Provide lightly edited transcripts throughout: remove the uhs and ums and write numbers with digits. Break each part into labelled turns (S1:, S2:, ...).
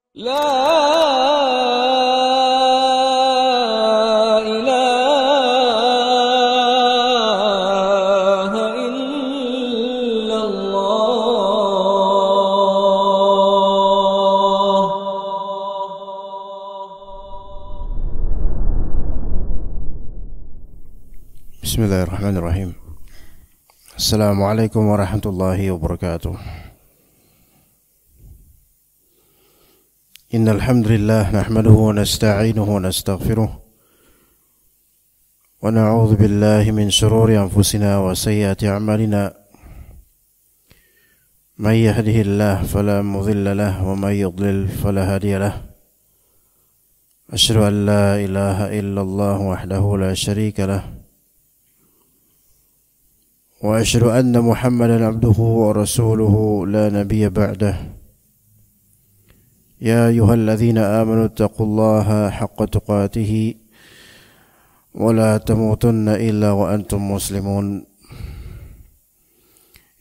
S1: لا إله إلا الله.
S2: بسم الله الرحمن الرحيم. السلام عليكم ورحمة الله وبركاته. إن الحمد لله نحمده ونستعينه ونستغفره ونعوذ بالله من شرور أنفسنا وسيئات أعمالنا. من يهده الله فلا مضل له ومن يضلل فلا هادي له. أشهد أن لا إله إلا الله وحده لا شريك له وأشهد أن محمدا عبده ورسوله لا نبي بعده. يا أيها الذين آمنوا اتقوا الله حق تقاته ولا تموتن إلا وأنتم مسلمون.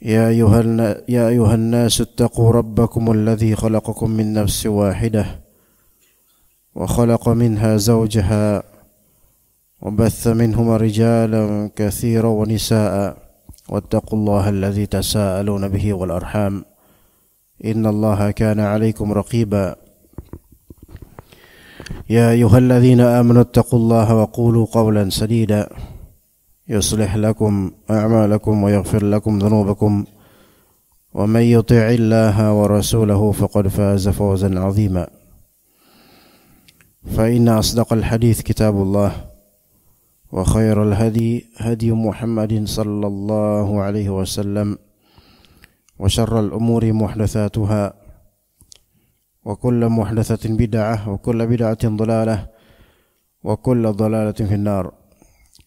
S2: يا أيها الناس اتقوا ربكم الذي خلقكم من نفس واحدة وخلق منها زوجها وبث منهما رجالا كثيرا ونساء واتقوا الله الذي تساءلون به والأرحام إن الله كان عليكم رقيبا. يا أيها الذين آمنوا اتقوا الله وقولوا قولا سديدا يصلح لكم أعمالكم ويغفر لكم ذنوبكم ومن يطع الله ورسوله فقد فاز فوزا عظيما. فإن أصدق الحديث كتاب الله وخير الهدي هدي محمد صلى الله عليه وسلم وشر الأمور محدثاتها وكل محدثة بدعة وكل بدعة ضلالة وكل ضلالة في النار.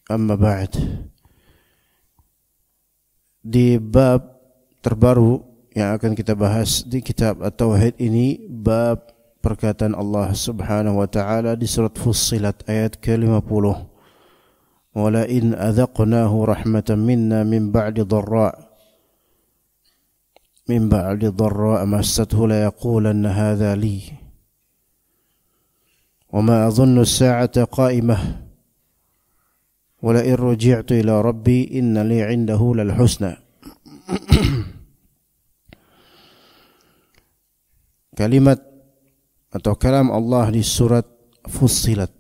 S2: أما بعد, di bab terbaru yang akan kita bahas di kitab At-Tauhid ini, bab perkataan Allah Subhanahu wa taala di surat Fussilat ayat ke-50. Wala in adzaqnahu rahmatan minna min ba'di ضراء مسته ليقولن هذا لي وما أظن الساعة قائمة ولئن رجعت إلى ربي إن لي عنده للحسنى. Kalimat atau kalam Allah di surat Fussilat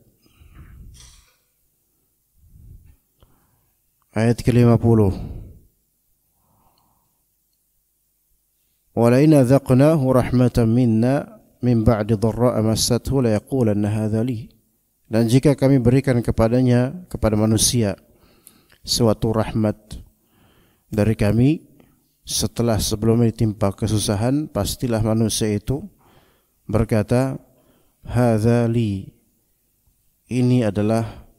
S2: ayat ke-50. وَلَئِنْ أَذَقْنَاهُ رَحْمَةً مِنَّا مِنْ بَعْدِ ضَرَّاءَ مَسَّتْهُ لَيَقُولَنَّ هَذَا لِي. Dan jika kami berikan kepadanya, kepada manusia, suatu rahmat dari kami setelah sebelumnya ditimpa kesusahan, pastilah manusia itu berkata, هَذَا لِي, ini adalah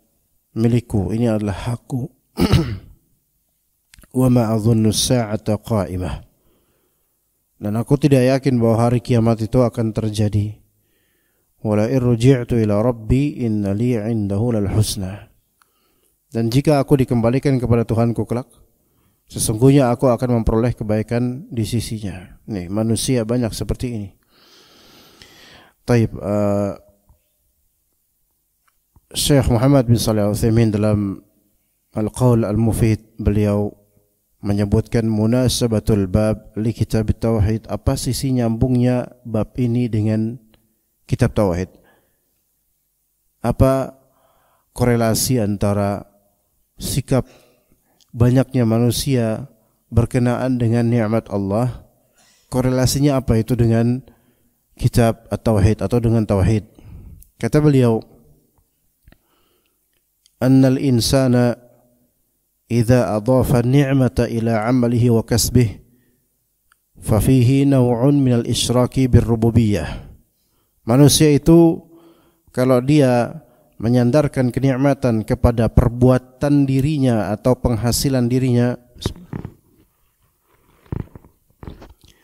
S2: milikku, ini adalah hakku. وَمَا أَظُنُّ السَّاعَةَ قَائِمَةً, dan aku tidak yakin bahwa hari kiamat itu akan terjadi. Wala irji'tu ila rabbi inna li 'indahu lal husna. Dan jika aku dikembalikan kepada Tuhanku kelak, sesungguhnya aku akan memperoleh kebaikan di sisinya. Nih, manusia banyak seperti ini. Taib, Syekh Muhammad bin Shalih Al-Utsaimin dalam Al-Qaul Al-Mufid, beliau menyebutkan munasabatul bab li kitab tauhid, apa sisi nyambungnya bab ini dengan kitab tauhid, apa korelasi antara sikap banyaknya manusia berkenaan dengan nikmat Allah, korelasinya apa itu dengan kitab at-tauhid atau dengan tauhid. Kata beliau, annal insana إذا أضاف النعمة إلى عمله وكسبه ففيه نوع من الإشراك بالربوبية. Manusia itu kalau dia menyandarkan kenikmatan kepada perbuatan dirinya atau penghasilan dirinya,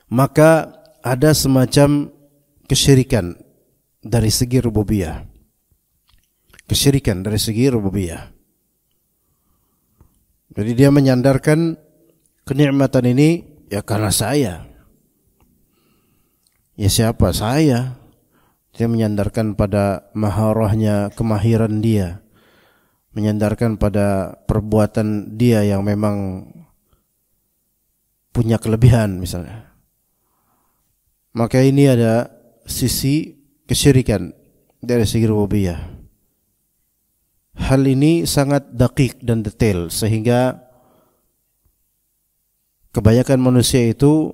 S2: maka ada semacam kesyirikan dari segi rububiyah. Kesyirikan dari segi rububiyah. Jadi dia menyandarkan kenikmatan ini ya karena saya. Ya siapa? Saya. Dia menyandarkan pada maharahnya, kemahiran dia, menyandarkan pada perbuatan dia yang memang punya kelebihan misalnya. Maka ini ada sisi kesyirikan dari segi rububiyah. Hal ini sangat dakik dan detail sehingga kebanyakan manusia itu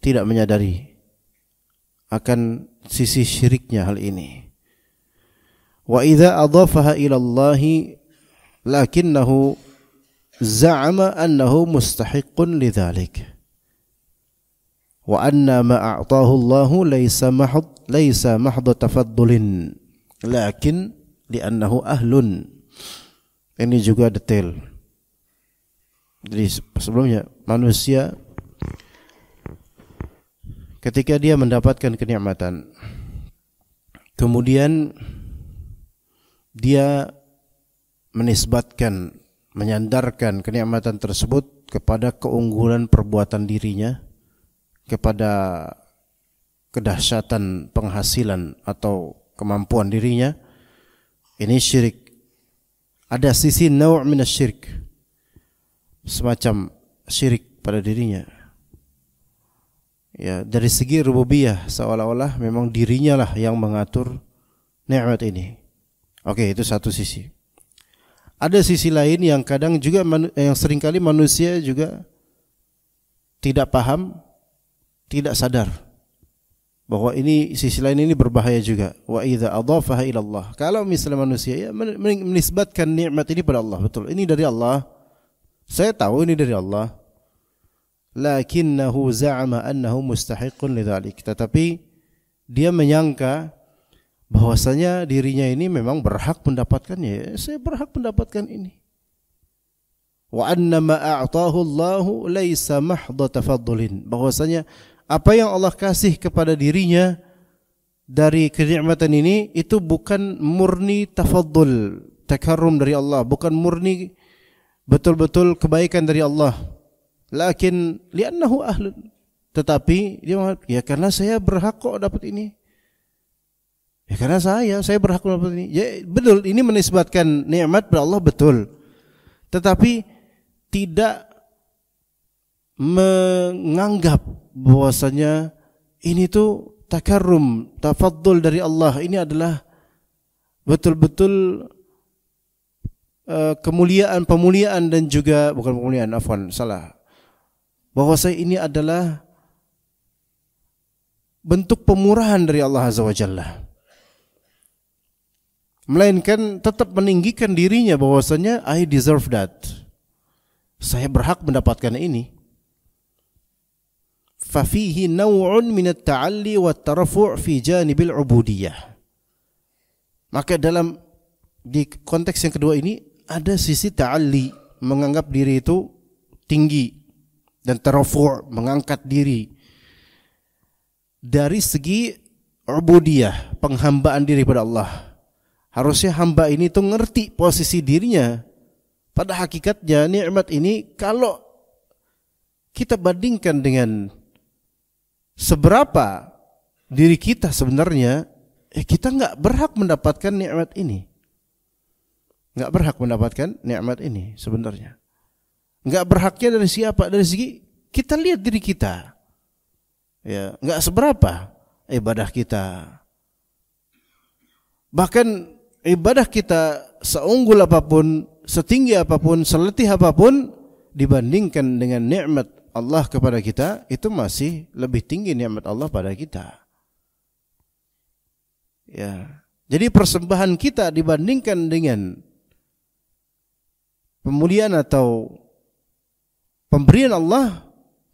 S2: tidak menyadari akan sisi syiriknya hal ini. Wa idza adhafaha ila Allah lakinnahu za'ama annahu mustahiqqun lidzalik. Wa anna ma a'tahu Allah laysa mahd tafaddulin lakin li'annahu ahlun. Ini juga detail. Jadi sebelumnya manusia ketika dia mendapatkan kenikmatan, kemudian dia menisbatkan, menyandarkan kenikmatan tersebut kepada keunggulan perbuatan dirinya, kepada kedahsyatan penghasilan atau kemampuan dirinya. Ini syirik. Ada sisi naw' min asy-syirik, semacam syirik pada dirinya. Ya, dari segi rububiyah seolah-olah memang dirinya lah yang mengatur nikmat ini. Oke, itu satu sisi. Ada sisi lain yang kadang juga yang seringkali manusia juga tidak paham, tidak sadar bahwa ini sisi lain ini berbahaya juga. Wa idza adhafaha ila Allah. Kalau misalnya manusia ya menisbatkan nikmat ini pada Allah, betul. Ini dari Allah. Saya tahu ini dari Allah. Lakinnahu za'ama annahu mustahiqqun lidzalik. Tetapi dia menyangka bahwasanya dirinya ini memang berhak mendapatkannya. Saya berhak mendapatkan ini. Wa anna ma a'tahu Allahu laisa mahdha tafaddulin. Bahwasanya apa yang Allah kasih kepada dirinya dari kenikmatan ini itu bukan murni tafaddul, takarrum dari Allah, bukan murni betul-betul kebaikan dari Allah. Lakin li'annahu ahlun. Tetapi dia mengatakan, ya karena saya berhak kok dapat ini. Ya karena saya berhak dapat ini. Ya betul, ini menisbatkan nikmat pada Allah, betul. Tetapi tidak menganggap bahwasanya ini tuh takarrum, tafaddul dari Allah. Ini adalah betul-betul kemuliaan, pemuliaan dan juga bukan pemuliaan, afwan, salah. Bahwasanya ini adalah bentuk pemurahan dari Allah Azza wa Jalla. Melainkan tetap meninggikan dirinya bahwasanya I deserve that. Saya berhak mendapatkan ini. Fa fihi naw'un min at-ta'alli wa at-tarafu' fi janibil 'ubudiyah. Maka di konteks yang kedua ini ada sisi ta'alli, menganggap diri itu tinggi, dan tarafu', mengangkat diri dari segi ubudiyah, penghambaan diri pada Allah. Harusnya hamba ini tuh ngerti posisi dirinya. Pada hakikatnya nikmat ini kalau kita bandingkan dengan seberapa diri kita sebenarnya, kita nggak berhak mendapatkan nikmat ini. Nggak berhak mendapatkan nikmat ini sebenarnya. Nggak berhaknya dari siapa? Dari segi kita lihat diri kita. Ya, nggak seberapa ibadah kita. Bahkan ibadah kita seunggul apapun, setinggi apapun, seletih apapun, dibandingkan dengan nikmat Allah kepada kita, itu masih lebih tinggi nikmat Allah pada kita. Ya. Jadi persembahan kita dibandingkan dengan pemuliaan atau pemberian Allah,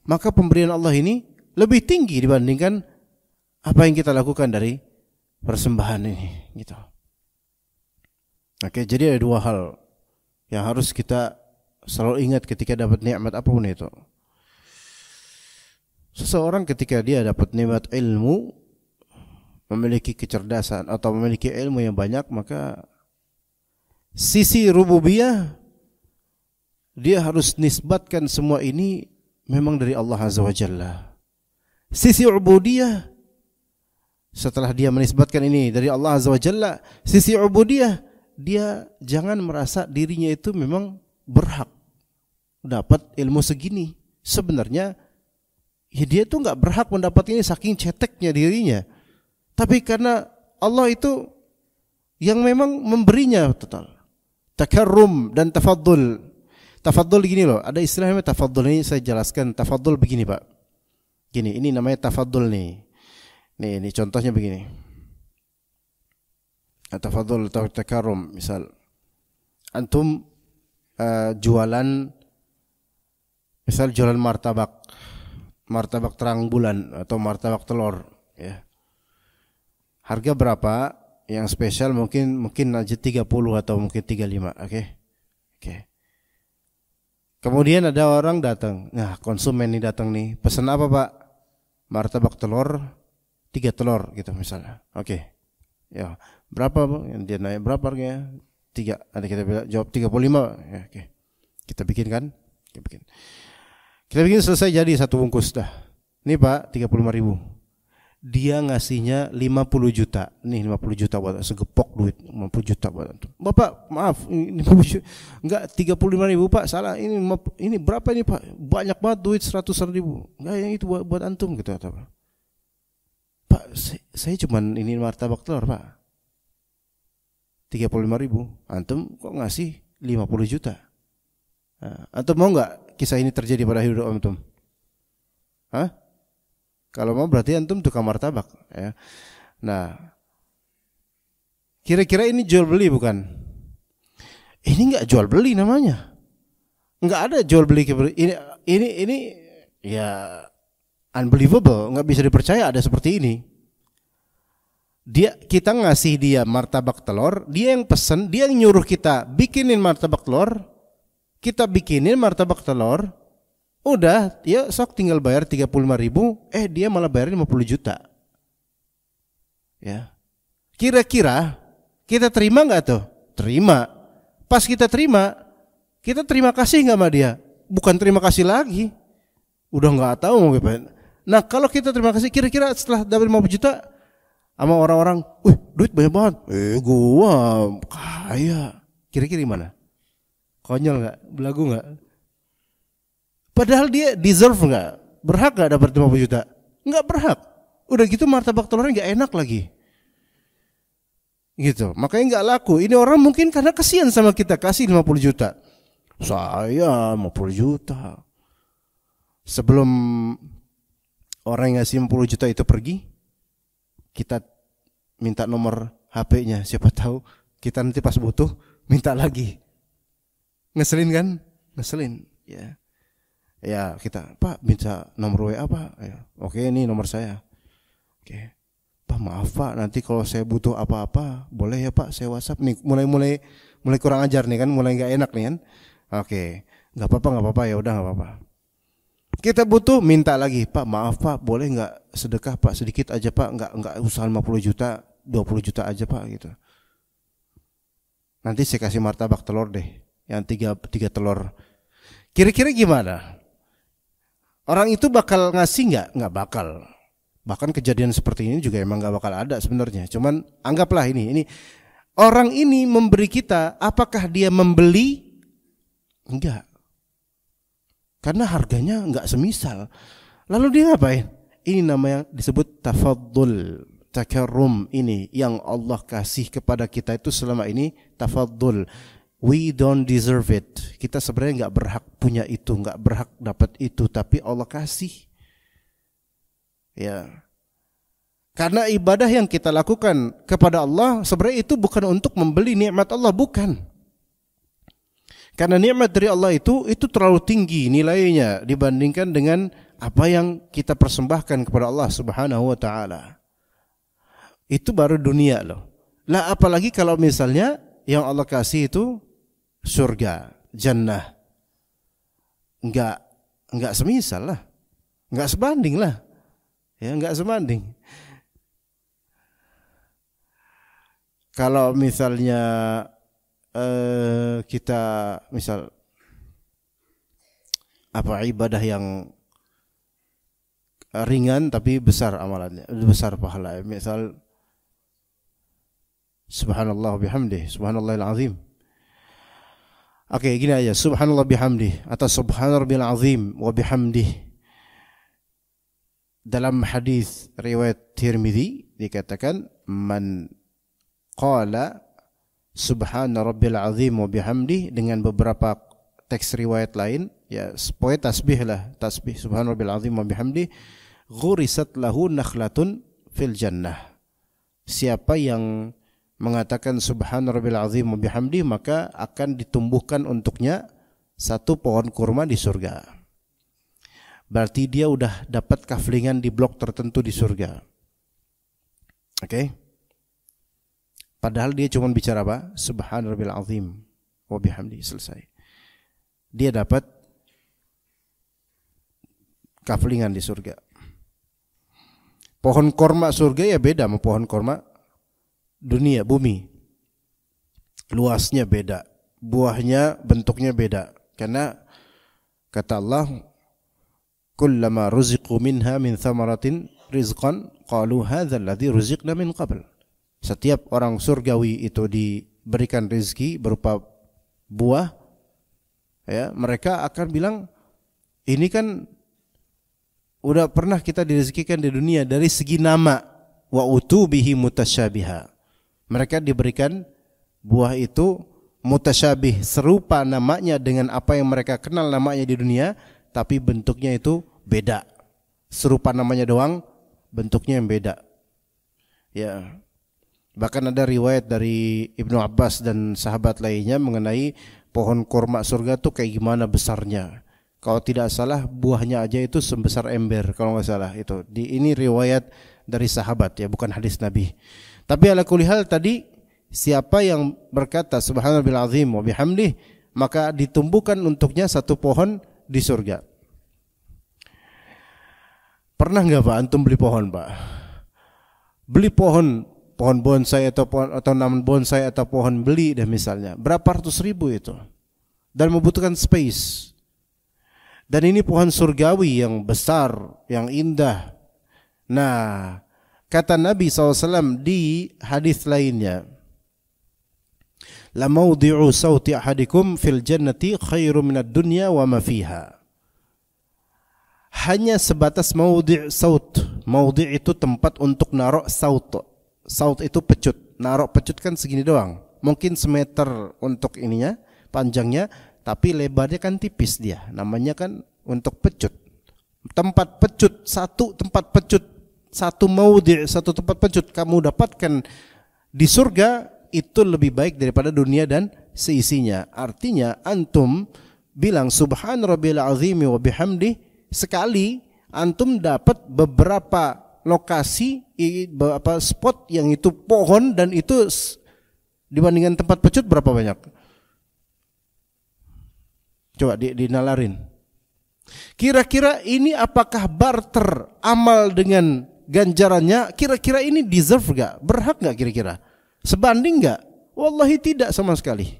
S2: maka pemberian Allah ini lebih tinggi dibandingkan apa yang kita lakukan dari persembahan ini, gitu. Oke, jadi ada dua hal yang harus kita selalu ingat ketika dapat nikmat apapun itu. Seseorang ketika dia dapat nikmat ilmu, memiliki kecerdasan atau memiliki ilmu yang banyak, maka sisi rububiyah dia harus nisbatkan semua ini memang dari Allah Azza wa Jalla. Sisi ubudiyah setelah dia menisbatkan ini dari Allah Azza wa Jalla, sisi ubudiyah, dia jangan merasa dirinya itu memang berhak dapat ilmu segini. Sebenarnya ya dia itu enggak berhak mendapat ini saking ceteknya dirinya. Tapi karena Allah itu yang memang memberinya total. Takarrum dan tafaddul. Tafaddul gini loh, ada istilahnya tafaddul, ini saya jelaskan. Tafaddul begini Pak. Gini, ini namanya tafaddul nih. Nih contohnya begini. Tafaddul atau takarrum, misal antum jualan, misal jualan martabak terang bulan atau martabak telur, ya. Harga berapa? Yang spesial mungkin aja 30 atau mungkin 35, oke. Kemudian ada orang datang. Nah, konsumen ini datang nih. Pesan apa, Pak? Martabak telur 3 telur gitu misalnya. Oke. Ya, berapa, Bang? Dia nanya berapa harganya? 3. Ada kita jawab 35. Ya, oke. Kita bikin kan? Kita bikin selesai jadi satu bungkus dah. Ini Pak, 35.000. Dia ngasihnya 50 juta. Nih 50 juta buat segepok duit, 50 juta buat antum. Bapak, maaf, ini 50 juta. Enggak 35.000 Pak, salah. Ini berapa ini Pak? Banyak banget duit 100.000. Enggak, yang itu buat antum gitu atau apa? Pak, saya cuman ini martabak telur, Pak. 35.000. Antum kok ngasih 50 juta? Nah, antum mau enggak kisah ini terjadi pada hidup antum? Hah? Kalau mau berarti antum tukang martabak, ya. Nah, kira-kira ini jual beli bukan? Ini enggak jual beli namanya. Enggak ada jual beli. Ini ya unbelievable, enggak bisa dipercaya ada seperti ini. Kita ngasih dia martabak telur, dia yang pesen, dia yang nyuruh kita bikinin martabak telur, kita bikinin martabak telur. Udah, ya sok tinggal bayar 35.000, dia malah bayar 50 juta. Ya. Kira-kira kita terima enggak tuh? Terima. Pas kita terima kasih enggak sama dia? Bukan terima kasih lagi. Udah enggak tahu mau ngapain. Nah, kalau kita terima kasih, kira-kira setelah dapat 50 juta sama orang-orang, "Wih, duit banyak banget." Gua kaya. Kira-kira gimana? Konyol enggak? Belagu enggak? Padahal dia deserve enggak? Berhak enggak dapat 50 juta? Enggak berhak. Udah gitu martabak telurnya enggak enak lagi. Gitu. Makanya enggak laku. Ini orang mungkin karena kasihan sama kita kasih 50 juta. Saya 50 juta. Sebelum orang yang ngasih 50 juta itu pergi, kita minta nomor HP-nya. Siapa tahu kita nanti pas butuh minta lagi. Ngeselin kan? Ngeselin, ya. Ya kita, Pak minta nomor WA Pak. Ya, oke ini nomor saya. Oke. Pak maaf Pak, nanti kalau saya butuh apa-apa boleh ya Pak saya WhatsApp nih. Mulai kurang ajar nih kan, mulai nggak enak nih kan. Oke, nggak apa-apa ya udah nggak apa-apa. Kita butuh minta lagi, Pak maaf Pak boleh nggak sedekah Pak sedikit aja Pak, nggak usah 50 juta, 20 juta aja Pak gitu. Nanti saya kasih martabak telur deh, yang 3 telur. Kira-kira gimana? Orang itu bakal ngasih enggak? Enggak bakal. Bahkan kejadian seperti ini juga emang enggak bakal ada sebenarnya. Cuman anggaplah ini orang ini memberi kita, apakah dia membeli? Enggak. Karena harganya enggak semisal. Lalu dia ngapain? Ini namanya disebut tafaddul, takarrum, ini yang Allah kasih kepada kita itu selama ini tafaddul. We don't deserve it. Kita sebenarnya nggak berhak punya itu, nggak berhak dapat itu, tapi Allah kasih. Ya. Karena ibadah yang kita lakukan kepada Allah sebenarnya itu bukan untuk membeli nikmat Allah, bukan. Karena nikmat dari Allah itu terlalu tinggi nilainya dibandingkan dengan apa yang kita persembahkan kepada Allah Subhanahu wa taala. Itu baru dunia loh. Lah apalagi kalau misalnya yang Allah kasih itu surga, jannah. Enggak semisal lah. Enggak sebanding lah. Ya, enggak sebanding. Kalau misalnya kita misal apa ibadah yang ringan tapi besar amalannya, besar pahala. Misal subhanallah bihamdih, subhanallahil azim. Oke, gini aja, subhanallah bihamdih atau subhanarabbil azim wa bihamdih. Dalam hadis riwayat Tirmidzi dikatakan man qala subhana rabbil azim wa bihamdih, dengan beberapa teks riwayat lain ya pokoknya tasbih lah, tasbih subhana rabbil azim wa bihamdih, ghurisat lahu nakhlatun fil jannah. Siapa yang mengatakan subhana rabbil azim wa bihamdih, maka akan ditumbuhkan untuknya satu pohon kurma di surga. Berarti dia udah dapat kaflingan di blok tertentu di surga. Oke? Padahal dia cuma bicara apa? Subhana rabbil azim wa bihamdih, selesai. Dia dapat kaflingan di surga. Pohon korma surga ya beda sama pohon korma dunia, bumi. Luasnya beda, buahnya bentuknya beda. Karena kata Allah, kullama ruziqu minha min thamaratin rizqan qalu hadzal ladzi ruziqna min qabl. Setiap orang surgawi itu diberikan rezeki berupa buah, ya, mereka akan bilang, ini kan udah pernah kita direzekikan di dunia dari segi nama, wa utubihi mutasyabiha. Mereka diberikan buah itu mutasyabih, serupa namanya dengan apa yang mereka kenal namanya di dunia, tapi bentuknya itu beda. Serupa namanya doang, bentuknya yang beda. Ya. Bahkan ada riwayat dari Ibnu Abbas dan sahabat lainnya mengenai pohon kurma surga itu kayak gimana besarnya. Kalau tidak salah buahnya aja itu sebesar ember, kalau nggak salah itu. Ini riwayat dari sahabat ya, bukan hadis Nabi. Tapi ala kulli hal tadi, siapa yang berkata subhanallah azim wa bihamdih, maka ditumbuhkan untuknya satu pohon di surga. Pernah nggak Pak antum beli pohon Pak? Beli pohon bonsai atau tanaman bonsai atau pohon beli deh misalnya, berapa ratus ribu itu, dan membutuhkan space. Dan ini pohon surgawi yang besar, yang indah. Nah, kata Nabi SAW di hadis lainnya, la mawdi'u sawti ahadikum fil jannati khairu minad dunya wa ma fiha. Hanya sebatas mawdi' saut. Mawdi' itu tempat untuk naruh saut. Saut itu pecut. Naruh pecut kan segini doang. Mungkin semeter untuk ininya, panjangnya, tapi lebarnya kan tipis dia. Namanya kan untuk pecut. Tempat pecut, satu tempat pecut, satu mawdi', satu tempat pecut kamu dapatkan di surga, itu lebih baik daripada dunia dan seisinya. Artinya antum bilang subhan rabbil azim wa bihamdi, sekali antum dapat beberapa lokasi, beberapa spot yang itu pohon, dan itu dibandingkan tempat pecut berapa banyak? Coba dinalarin. Kira-kira ini apakah barter amal dengan ganjarannya? Kira-kira ini deserve gak? Berhak gak kira-kira? Sebanding gak? Wallahi tidak sama sekali.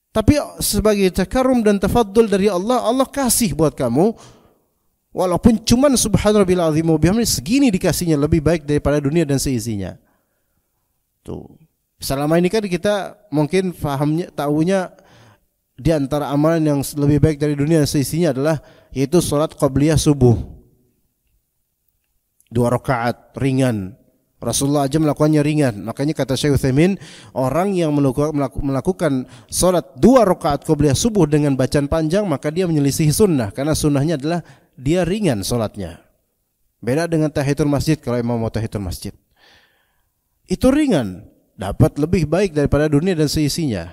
S2: Tapi sebagai takarum dan tafaddul dari Allah, Allah kasih buat kamu. Walaupun cuman subhanallah azim wa bihamdihi, segini dikasihnya, lebih baik daripada dunia dan seisinya. Tuh. Selama ini kan kita mungkin fahamnya, tahunya di antara amalan yang lebih baik dari dunia dan seisinya adalah yaitu salat qabliyah subuh. 2 rakaat ringan. Rasulullah aja melakukannya ringan. Makanya kata Syekh Utsaimin, orang yang melakukan salat 2 rakaat qabliyah subuh dengan bacaan panjang, maka dia menyelisihi sunnah, karena sunnahnya adalah dia ringan salatnya. Beda dengan tahiyatul masjid, kalau imam mau tahiyatul masjid. Itu ringan, dapat lebih baik daripada dunia dan seisinya.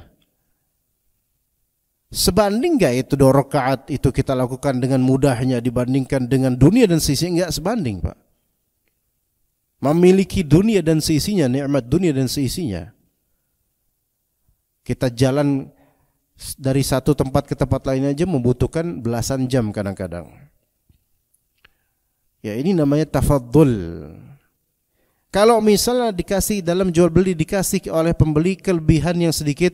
S2: Sebanding enggak itu 2 rakaat itu kita lakukan dengan mudahnya dibandingkan dengan dunia dan seisinya? Enggak sebanding, Pak. Memiliki dunia dan seisinya, nikmat dunia dan seisinya. Kita jalan dari satu tempat ke tempat lain aja membutuhkan belasan jam kadang-kadang. Ya, ini namanya tafaddul. Kalau misalnya dikasih dalam jual beli, dikasih oleh pembeli kelebihan yang sedikit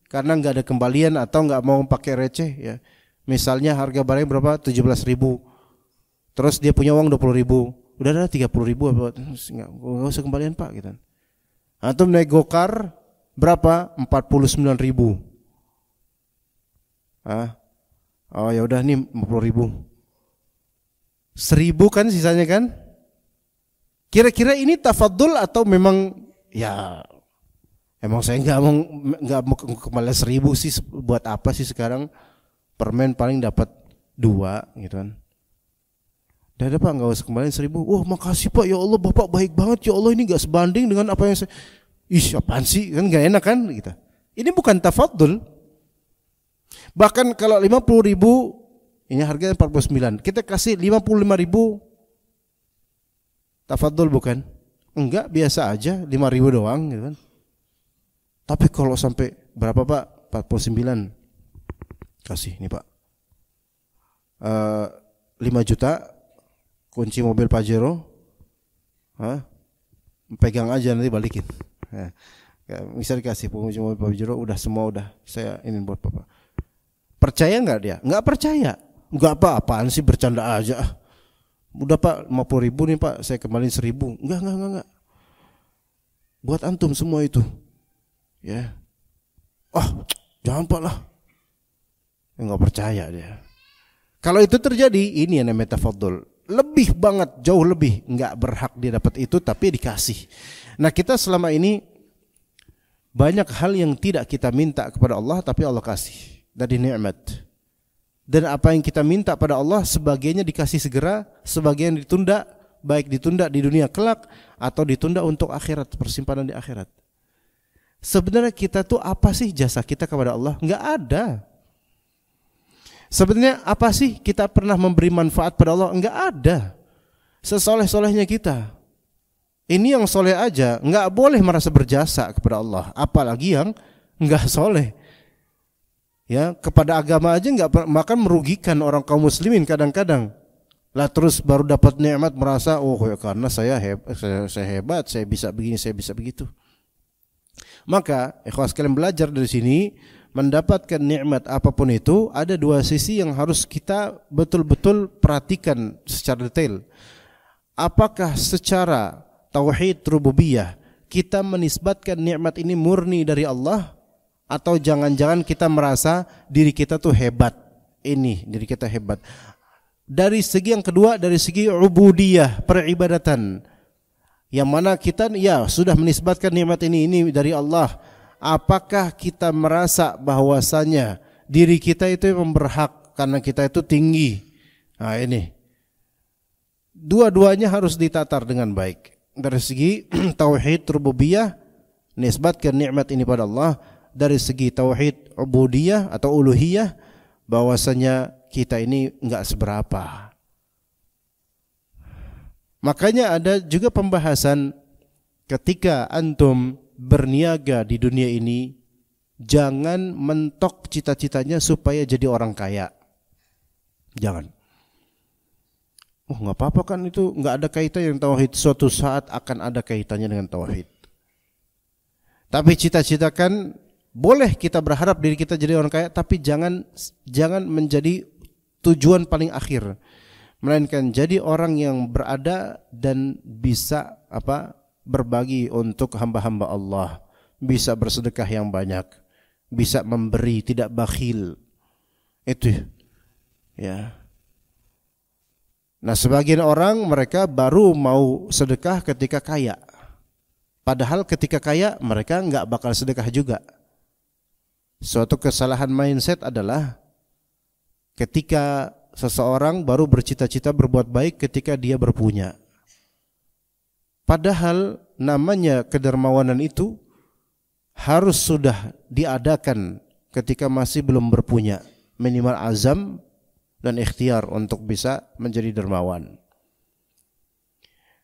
S2: karena nggak ada kembalian atau nggak mau pakai receh, ya. Misalnya harga barang berapa? 17.000. Terus dia punya uang 20.000, udah ada 30.000, nggak usah kembalian Pak gitu. Antum naik gokar berapa? 49.000. Oh ya udah nih 50.000. 1.000 kan sisanya kan? Kira-kira ini tafadhul atau memang ya emang saya nggak mau kembali 1.000 sih, buat apa sih sekarang permen paling dapat 2 gitu kan. Dah ada Pak, nggak usah kembali 1.000. Wah makasih Pak, ya Allah Bapak baik banget, ya Allah ini nggak sebanding dengan apa yang saya. Apaan sih, kan nggak enak kan gitu. Ini bukan tafadhul. Bahkan kalau 50.000 ini harganya 49, kita kasih 55.000, tafadhul bukan? Enggak, biasa aja 5.000 doang gitu kan. Tapi kalau sampai berapa Pak? 49. Kasih nih Pak. 5 juta kunci mobil Pajero. Pegang aja nanti balikin. Bisa dikasih kunci mobil Pajero, udah semua udah saya ini buat Bapak. Percaya enggak dia? Enggak percaya. Enggak apa-apaan sih, bercanda aja. Udah Pak 50.000 nih Pak, saya kembaliin 1.000. Enggak. Buat antum semua itu. Ya. Jangan Pak lah. Enggak percaya dia. Kalau itu terjadi, ini yang namanya tafadhul. Lebih banget, jauh lebih. Enggak berhak dia dapat itu tapi dikasih. Nah, kita selama ini banyak hal yang tidak kita minta kepada Allah tapi Allah kasih dari nikmat. Dan apa yang kita minta pada Allah sebagiannya dikasih segera, sebagian ditunda, baik ditunda di dunia kelak atau ditunda untuk akhirat, persimpanan di akhirat. Sebenarnya kita tuh apa sih jasa kita kepada Allah? Enggak ada. Sebenarnya apa sih kita pernah memberi manfaat pada Allah? Enggak ada. Sesoleh-solehnya kita. Ini yang soleh aja enggak boleh merasa berjasa kepada Allah, apalagi yang enggak soleh. Ya, kepada agama aja enggak, makan merugikan orang kaum muslimin kadang-kadang. Lah terus baru dapat nikmat merasa ya karena saya hebat, saya bisa begini, saya bisa begitu. Maka ikhwas sekalian, belajar dari sini, mendapatkan nikmat apapun itu ada dua sisi yang harus kita betul-betul perhatikan secara detail. Apakah secara tauhid rububiyah kita menisbatkan nikmat ini murni dari Allah, atau jangan-jangan kita merasa diri kita tuh hebat, ini diri kita hebat. Dari segi yang kedua, dari segi ubudiyah, peribadatan, yang mana kita ya sudah menisbatkan nikmat ini dari Allah, apakah kita merasa bahwasanya diri kita itu yang berhak karena kita itu tinggi? Nah ini dua-duanya harus ditatar dengan baik. Dari segi tauhid rububiyah, nisbatkan nikmat ini pada Allah. Dari segi tauhid ubudiyah atau uluhiyah, bahwasanya kita ini enggak seberapa. Makanya ada juga pembahasan ketika antum berniaga di dunia ini, jangan mentok cita-citanya supaya jadi orang kaya. Jangan. Enggak apa-apa kan, itu enggak ada kaitan yang tauhid, suatu saat akan ada kaitannya dengan tauhid. Tapi cita-citakan, boleh kita berharap diri kita jadi orang kaya, tapi jangan menjadi tujuan paling akhir, melainkan jadi orang yang berada dan bisa berbagi untuk hamba-hamba Allah, bisa bersedekah yang banyak, bisa memberi, tidak bakhil. Itu ya. Nah, sebagian orang mereka baru mau sedekah ketika kaya, padahal ketika kaya mereka enggak bakal sedekah juga. Suatu kesalahan mindset adalah ketika seseorang baru bercita-cita berbuat baik ketika dia berpunya. Padahal namanya kedermawanan itu harus sudah diadakan ketika masih belum berpunya, minimal azam dan ikhtiar untuk bisa menjadi dermawan.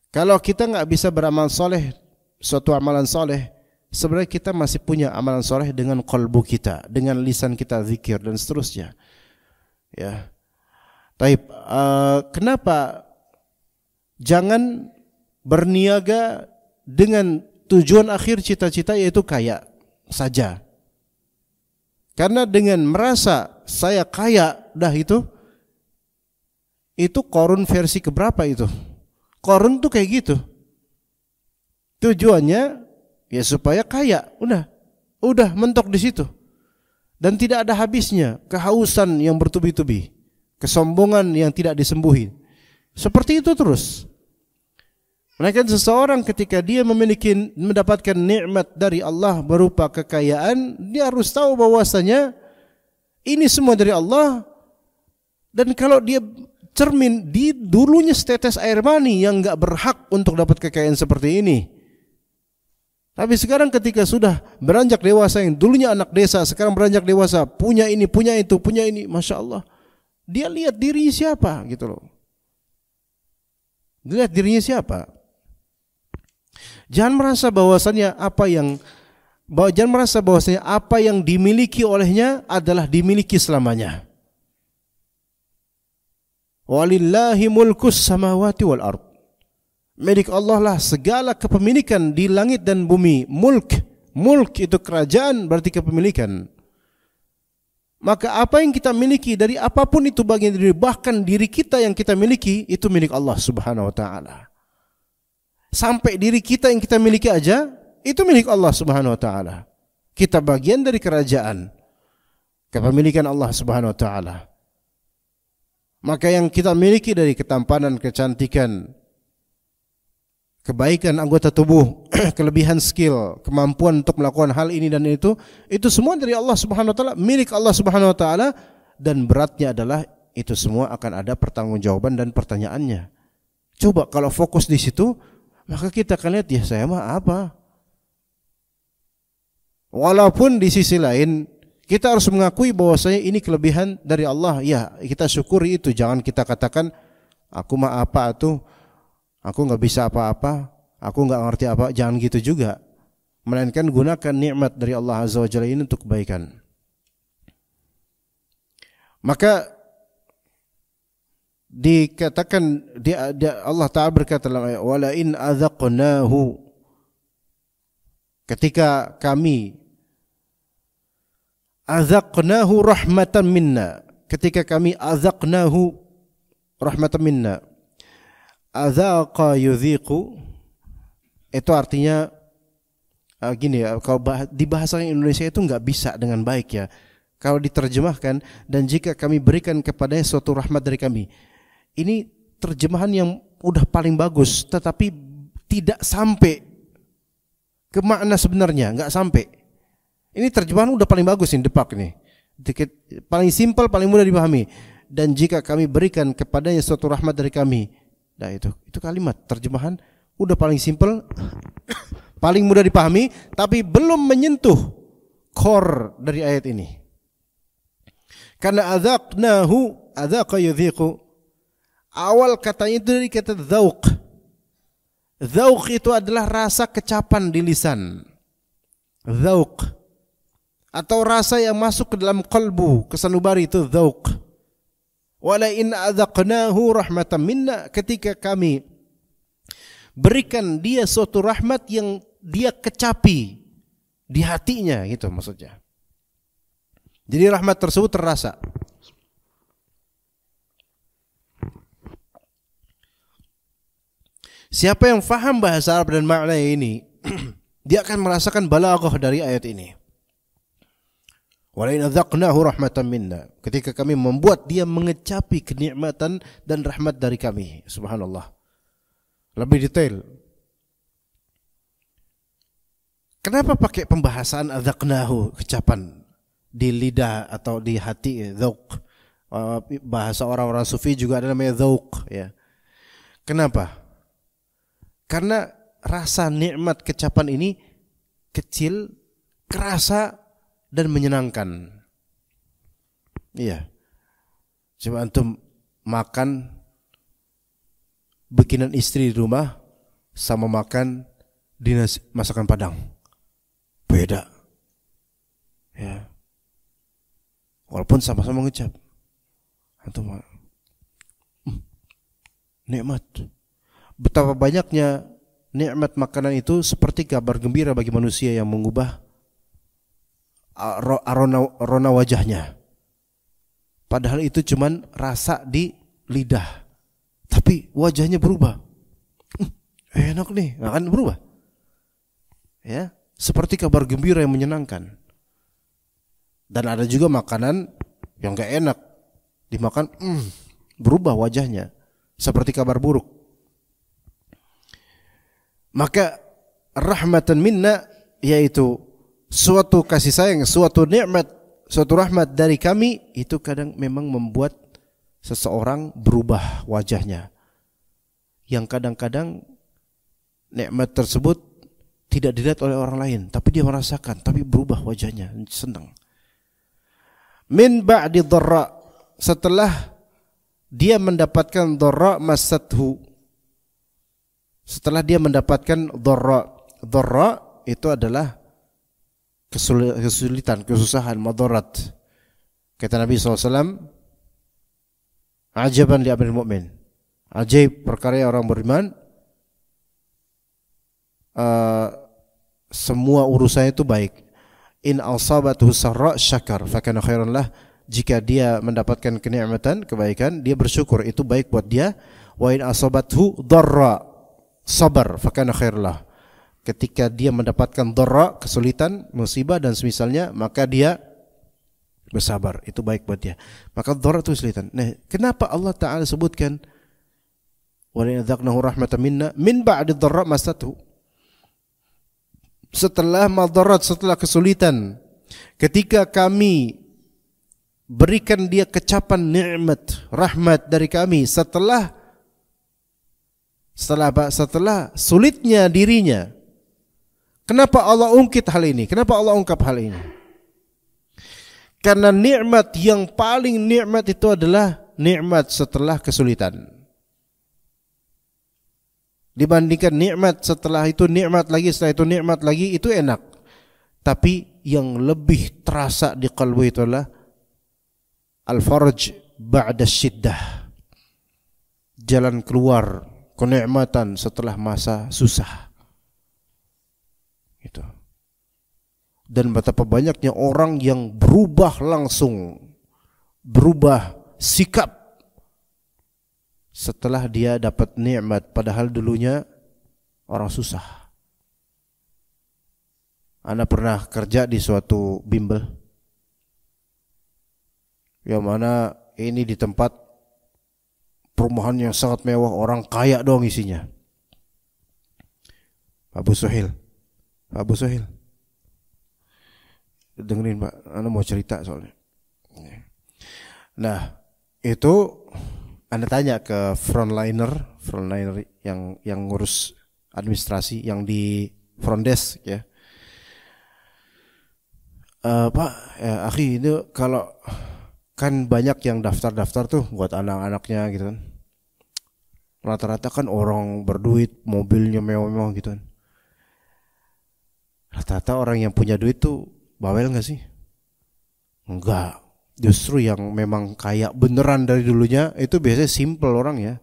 S2: Kalau kita enggak bisa beramal soleh, suatu amalan soleh, sebenarnya kita masih punya amalan soleh dengan qalbu kita, dengan lisan kita zikir dan seterusnya. Ya. Taib, kenapa jangan berniaga dengan tujuan akhir cita-cita yaitu kaya saja? Karena dengan merasa saya kaya, dah itu Itu Qarun versi keberapa itu? Qarun tuh kayak gitu. Tujuannya ya supaya kaya, udah mentok di situ. Dan tidak ada habisnya, kehausan yang bertubi-tubi, kesombongan yang tidak disembuhi. Seperti itu terus. Melainkan seseorang ketika dia mendapatkan nikmat dari Allah berupa kekayaan, dia harus tahu bahwasanya ini semua dari Allah. Dan kalau dia cermin di dulunya setetes air mani yang enggak berhak untuk dapat kekayaan seperti ini. Tapi sekarang ketika sudah beranjak dewasa, yang dulunya anak desa sekarang beranjak dewasa, punya ini, punya itu, punya ini, Masya Allah. Dia lihat dirinya siapa gitu loh. Dia lihat dirinya siapa. Jangan merasa bahwasanya apa yang dimiliki olehnya adalah dimiliki selamanya. Walillahi mulkus samawati wal ard. Milik Allah lah segala kepemilikan di langit dan bumi. Mulk itu kerajaan, berarti kepemilikan. Maka apa yang kita miliki dari apapun itu bagian dari, bahkan diri kita yang kita miliki itu milik Allah Subhanahu wa taala. Sampai diri kita yang kita miliki aja itu milik Allah Subhanahu wa taala. Kita bagian dari kerajaan, kepemilikan Allah Subhanahu wa taala. Maka yang kita miliki dari ketampanan, kecantikan, kebaikan anggota tubuh, kelebihan skill, kemampuan untuk melakukan hal ini dan itu semua dari Allah Subhanahu wa taala, milik Allah Subhanahu wa taala, dan beratnya adalah itu semua akan ada pertanggungjawaban dan pertanyaannya. Coba kalau fokus di situ, maka kita akan lihat ya saya mah apa. Walaupun di sisi lain kita harus mengakui bahwasanya ini kelebihan dari Allah, ya kita syukuri itu. Jangan kita katakan aku mah apa tuh, aku nggak bisa apa-apa, aku nggak ngerti apa. Jangan gitu juga. Melainkan gunakan nikmat dari Allah Azza wa Jalla ini untuk kebaikan. Maka dikatakan Allah Ta'ala berkata dalam ayat, wala in adzaqnahu, ketika kami adzaqnahu rahmatan minna, ketika kami adzaqnahu rahmatan minna. Adzaqa yudhiqu itu artinya gini ya, kalau di bahasa Indonesia itu enggak bisa dengan baik ya. Kalau diterjemahkan, dan jika kami berikan kepadanya suatu rahmat dari kami. Ini terjemahan yang udah paling bagus, tetapi tidak sampai ke makna sebenarnya, enggak sampai. Ini terjemahan udah paling bagus ini, depak nih. Paling simpel, paling mudah dipahami. Dan jika kami berikan kepadanya suatu rahmat dari kami. Nah itu kalimat terjemahan udah paling simpel, paling mudah dipahami, tapi belum menyentuh core dari ayat ini. Karena adzaqnahu, adzaqa yudhiqu, awal katanya itu dari kata dzauq. Dzauq itu adalah rasa kecapan di lisan. Dzauq, atau rasa yang masuk ke dalam kalbu, ke sanubari, itu dzauq. Wala in adzaqnahu rahmatan minna, ketika kami berikan dia suatu rahmat yang dia kecapi di hatinya, gitu maksudnya. Jadi rahmat tersebut terasa. Siapa yang faham bahasa Arab dan makna ini, dia akan merasakan balaghah dari ayat ini. Wala in adzaqnahu rahmatan minna, ketika kami membuat dia mengecapi kenikmatan dan rahmat dari kami. Subhanallah. Lebih detail. Kenapa pakai pembahasan adzaqnahu, kecapan di lidah atau di hati, dzauq. Bahasa orang-orang sufi juga ada namanya dzauq ya. Kenapa? Karena rasa nikmat kecapan ini kecil, kerasa dan menyenangkan. Iya. Coba antum makan bikinan istri di rumah sama makan di masakan Padang. Beda. Ya. Walaupun sama-sama ngecap. Antum nikmat. Betapa banyaknya nikmat makanan itu seperti kabar gembira bagi manusia yang mengubah arona wajahnya. Padahal itu cuman rasa di lidah. tapi wajahnya berubah. Enak nih, akan berubah. Ya, seperti kabar gembira yang menyenangkan. Dan ada juga makanan yang gak enak, dimakan berubah wajahnya seperti kabar buruk. Maka rahmatan minna, yaitu suatu kasih sayang, suatu nikmat, suatu rahmat dari kami, itu kadang memang membuat seseorang berubah wajahnya. Yang kadang-kadang nikmat tersebut tidak dilihat oleh orang lain, tapi dia merasakan, tapi berubah wajahnya, senang. Min ba'di dharra, setelah dia mendapatkan dharra masathu, setelah dia mendapatkan dharra. Dharra itu adalah kesulitan, kesusahan, madarat. Kata Nabi SAW, ajaban li amril mu'min, ajaib perkara orang beriman, semua urusannya itu baik. In asabathu sarra syakar fakana khairan lah, jika dia mendapatkan kenikmatan, kebaikan, dia bersyukur, itu baik buat dia. Wa in asabathu dharra sabar fakana khairan lah, ketika dia mendapatkan dharra, kesulitan, musibah dan semisalnya, maka dia bersabar, itu baik buat dia. Maka dharra itu kesulitan. Nah, kenapa Allah Ta'ala sebutkan wa la yadzaqnahu rahmatan minna min ba'di dharra masathu, setelah madarat, setelah kesulitan, ketika kami berikan dia kecapan nikmat, rahmat dari kami, setelah sulitnya dirinya. Kenapa Allah ungkit hal ini? Kenapa Allah ungkap hal ini? Karena nikmat yang paling nikmat itu adalah nikmat setelah kesulitan. Dibandingkan nikmat setelah itu nikmat lagi, setelah itu nikmat lagi, itu enak. Tapi yang lebih terasa di qalbu itu adalah al-farj ba'da syiddah, jalan keluar kenikmatan setelah masa susah. Itu. Dan betapa banyaknya orang yang berubah langsung, berubah sikap setelah dia dapat nikmat, padahal dulunya orang susah. Ana pernah kerja di suatu bimbel, yang mana ini di tempat perumahan yang sangat mewah, orang kaya doang isinya. Pak Bu Sohil, dengerin Pak, Ana mau cerita soalnya. Nah, itu Anda tanya ke frontliner yang ngurus administrasi, yang di front desk ya. Pak, akhi, itu kalau kan banyak yang daftar tuh buat anak-anaknya gitu kan. Rata-rata kan orang berduit, mobilnya mewah-mewah gitu kan. Rata-rata orang yang punya duit tuh bawel gak sih? Enggak. Justru yang memang kaya beneran dari dulunya itu biasanya simple orang ya.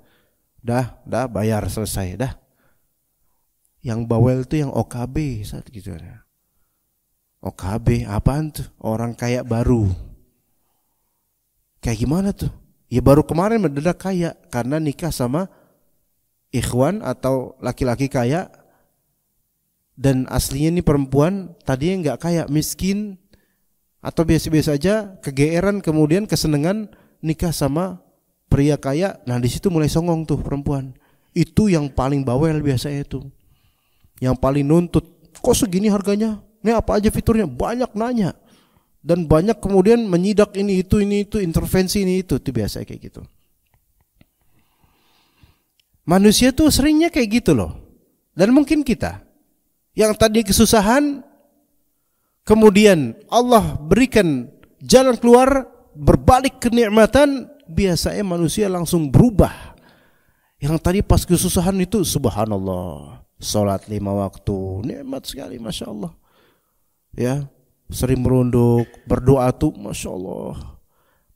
S2: Dah bayar selesai dah. Yang bawel tuh yang OKB saat gitu ya. OKB apaan tuh? Orang kaya baru. Kayak gimana tuh? Ya baru kemarin mendadak kaya karena nikah sama ikhwan atau laki-laki kaya. Dan aslinya ini perempuan tadinya nggak kaya, miskin atau biasa-biasa aja, kegeeran kemudian kesenangan nikah sama pria kaya. Nah di situ mulai songong tuh perempuan. Itu yang paling bawel biasanya itu, yang paling nuntut. Kok segini harganya? Ini apa aja fiturnya? Banyak nanya dan banyak kemudian menyidak ini itu intervensi ini itu biasa kayak gitu. Manusia tuh seringnya kayak gitu loh. Dan mungkin kita yang tadi kesusahan, kemudian Allah berikan jalan keluar, berbalik kenikmatan, biasanya manusia langsung berubah. Yang tadi pas kesusahan itu subhanallah, salat 5 waktu, nikmat sekali, masya Allah. Ya, sering merunduk, berdoa tuh, masya Allah.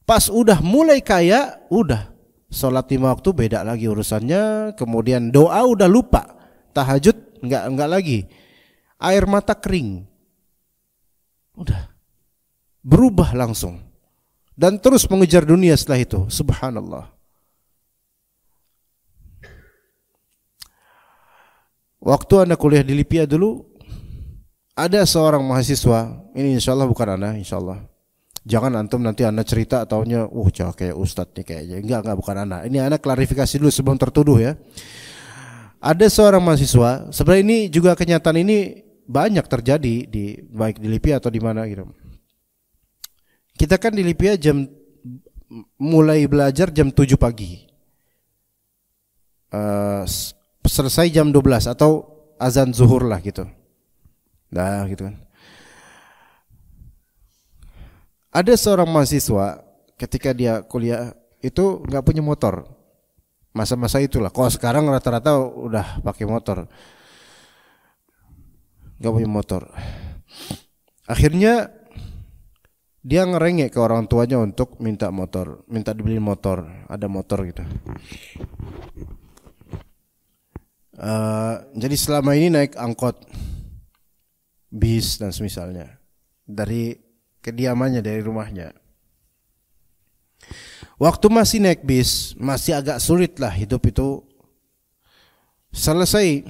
S2: Pas udah mulai kaya, udah salat 5 waktu beda lagi urusannya. Kemudian doa udah lupa, tahajud enggak lagi. Air mata kering, udah berubah langsung, dan terus mengejar dunia setelah itu. Subhanallah. Waktu Anda kuliah di Libya dulu, ada seorang mahasiswa, ini insya Allah bukan Anda, insya Allah. Jangan antum nanti Anda cerita taunya, cah kayak ustadz nih kayaknya. Enggak bukan Anda. Ini Anda klarifikasi dulu sebelum tertuduh ya. Ada seorang mahasiswa, sebenarnya ini juga kenyataan ini banyak terjadi di baik di Libya atau di mana gitu. Kita kan di Libya mulai belajar jam 7 pagi. Selesai jam 12 atau azan zuhur lah gitu. Nah, gitu kan. Ada seorang mahasiswa ketika dia kuliah itu nggak punya motor. Masa-masa itulah. Kalau sekarang rata-rata udah pakai motor. Nggak punya motor. Akhirnya dia ngerengek ke orang tuanya untuk minta motor, minta dibeliin motor, ada motor gitu. Jadi selama ini naik angkot, bis dan semisalnya dari kediamannya, dari rumahnya. Waktu masih naik bis, masih agak sulit lah hidup itu. Selesai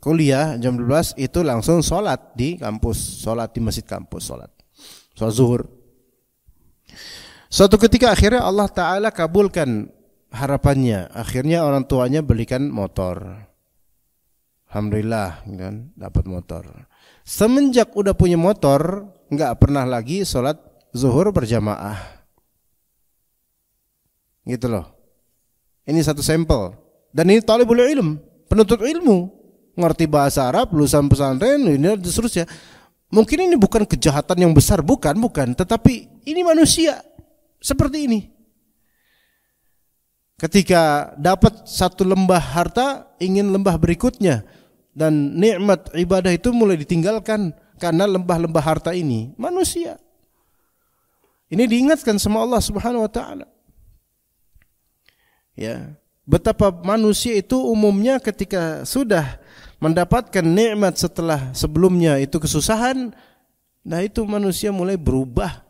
S2: kuliah jam 12 itu langsung sholat di kampus, sholat di masjid kampus, sholat zuhur. Suatu ketika akhirnya Allah Ta'ala kabulkan harapannya. Akhirnya orang tuanya belikan motor. Alhamdulillah kan, dapat motor. Semenjak udah punya motor, nggak pernah lagi sholat zuhur berjamaah. Gitu loh. Ini satu sampel. Dan ini talibul ilm, penuntut ilmu, ngerti bahasa Arab, lulusan pesantren, ini seterusnya. Mungkin ini bukan kejahatan yang besar, bukan, tetapi ini manusia seperti ini. Ketika dapat satu lembah harta, ingin lembah berikutnya, dan nikmat ibadah itu mulai ditinggalkan karena lembah-lembah harta ini. Manusia. Ini diingatkan sama Allah Subhanahu wa taala. Ya, betapa manusia itu umumnya ketika sudah mendapatkan nikmat setelah sebelumnya itu kesusahan, nah itu manusia mulai berubah.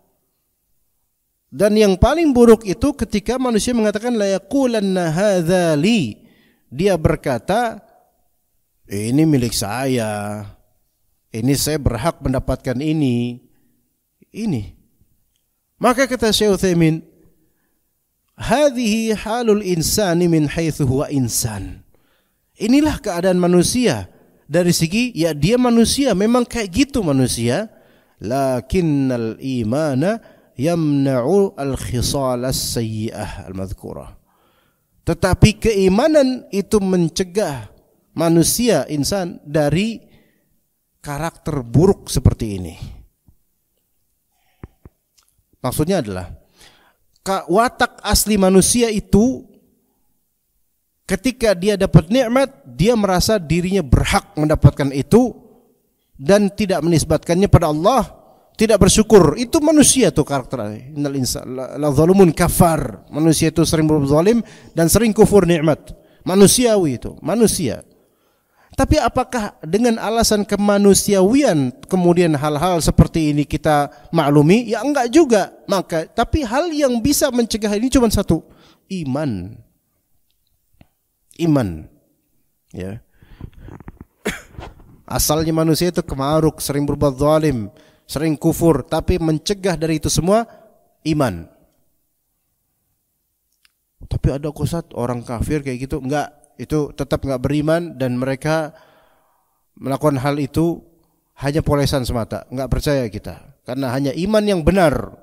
S2: Dan yang paling buruk itu ketika manusia mengatakan la yaqulanna hadza li. Dia berkata, ini milik saya. Ini saya berhak mendapatkan ini. Maka kata Syekh Utsaimin, hadhihi halul insani min haitsu huwa insan. Inilah keadaan manusia dari segi ya dia manusia, memang kayak gitu manusia. Lakinnal imana yamna'u al-khisal as-sayyi'ah al-madhkurah. Tetapi keimanan itu mencegah manusia, insan, dari karakter buruk seperti ini. Maksudnya adalah watak asli manusia itu ketika dia dapat nikmat, dia merasa dirinya berhak mendapatkan itu dan tidak menisbatkannya pada Allah, tidak bersyukur. Itu manusia tuh karakter. Innal insana la zalumun kafar. Manusia itu sering berbuat zalim dan sering kufur nikmat. Manusiawi itu, manusia. Tapi apakah dengan alasan kemanusiawian kemudian hal-hal seperti ini kita maklumi? Ya enggak juga. Tapi hal yang bisa mencegah ini cuma satu, iman. Ya. Asalnya manusia itu kemaruk, sering berbuat zalim, sering kufur, tapi mencegah dari itu semua iman. Tapi ada Ustaz orang kafir kayak gitu, enggak, itu tetap enggak beriman dan mereka melakukan hal itu hanya polesan semata, enggak percaya kita. Karena hanya iman yang benar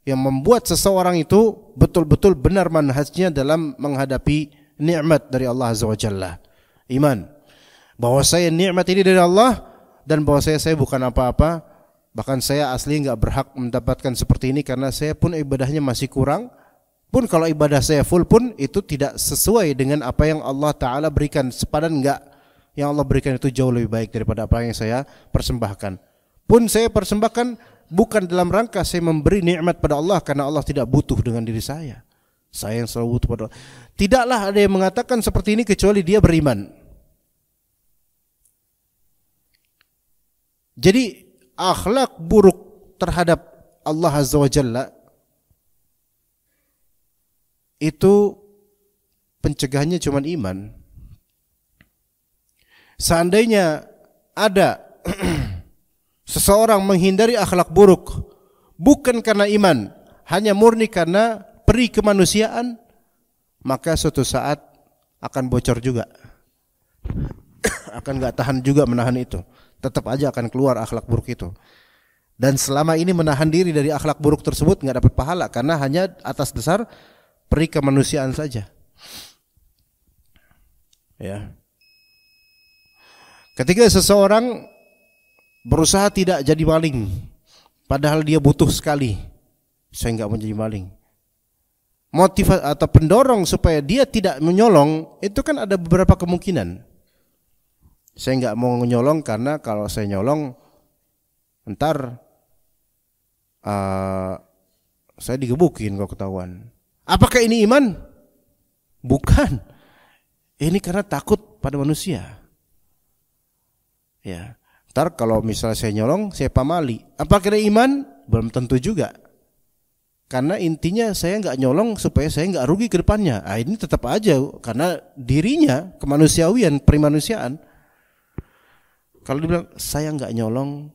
S2: yang membuat seseorang itu betul-betul benar manhajnya dalam menghadapi nikmat dari Allah Azza wa Jalla. Iman bahwa saya nikmat ini dari Allah dan bahwa saya bukan apa-apa, bahkan saya asli enggak berhak mendapatkan seperti ini karena saya pun ibadahnya masih kurang. Pun kalau ibadah saya full pun itu tidak sesuai dengan apa yang Allah Ta'ala berikan. Sepadan enggak, yang Allah berikan itu jauh lebih baik daripada apa yang saya persembahkan. Pun saya persembahkan bukan dalam rangka saya memberi nikmat pada Allah, karena Allah tidak butuh dengan diri saya. Saya yang selalu butuh pada Allah. Tidaklah ada yang mengatakan seperti ini kecuali dia beriman. Jadi akhlak buruk terhadap Allah Azza wa Jalla itu pencegahannya cuma iman. seandainya ada seseorang menghindari akhlak buruk bukan karena iman, hanya murni karena peri kemanusiaan, maka suatu saat akan bocor juga. Akan gak tahan juga menahan itu. Tetap aja akan keluar akhlak buruk itu. Dan selama ini menahan diri dari akhlak buruk tersebut gak dapat pahala, karena hanya atas dasar peri kemanusiaan saja. Ya. Ketika seseorang berusaha tidak jadi maling, padahal dia butuh sekali, saya nggak mau jadi maling. Motivasi atau pendorong supaya dia tidak menyolong itu kan ada beberapa kemungkinan. Saya nggak mau menyolong karena kalau saya nyolong, ntar saya digebukin kalau ketahuan. Apakah ini iman? Bukan. Ini karena takut pada manusia. Ya, ntar kalau misalnya saya nyolong, saya pamali. Apa kira iman? Belum tentu juga. Karena intinya saya nggak nyolong supaya saya nggak rugi ke depannya. Ini tetap aja karena dirinya kemanusiawian, primanusiaan. Kalau dibilang saya nggak nyolong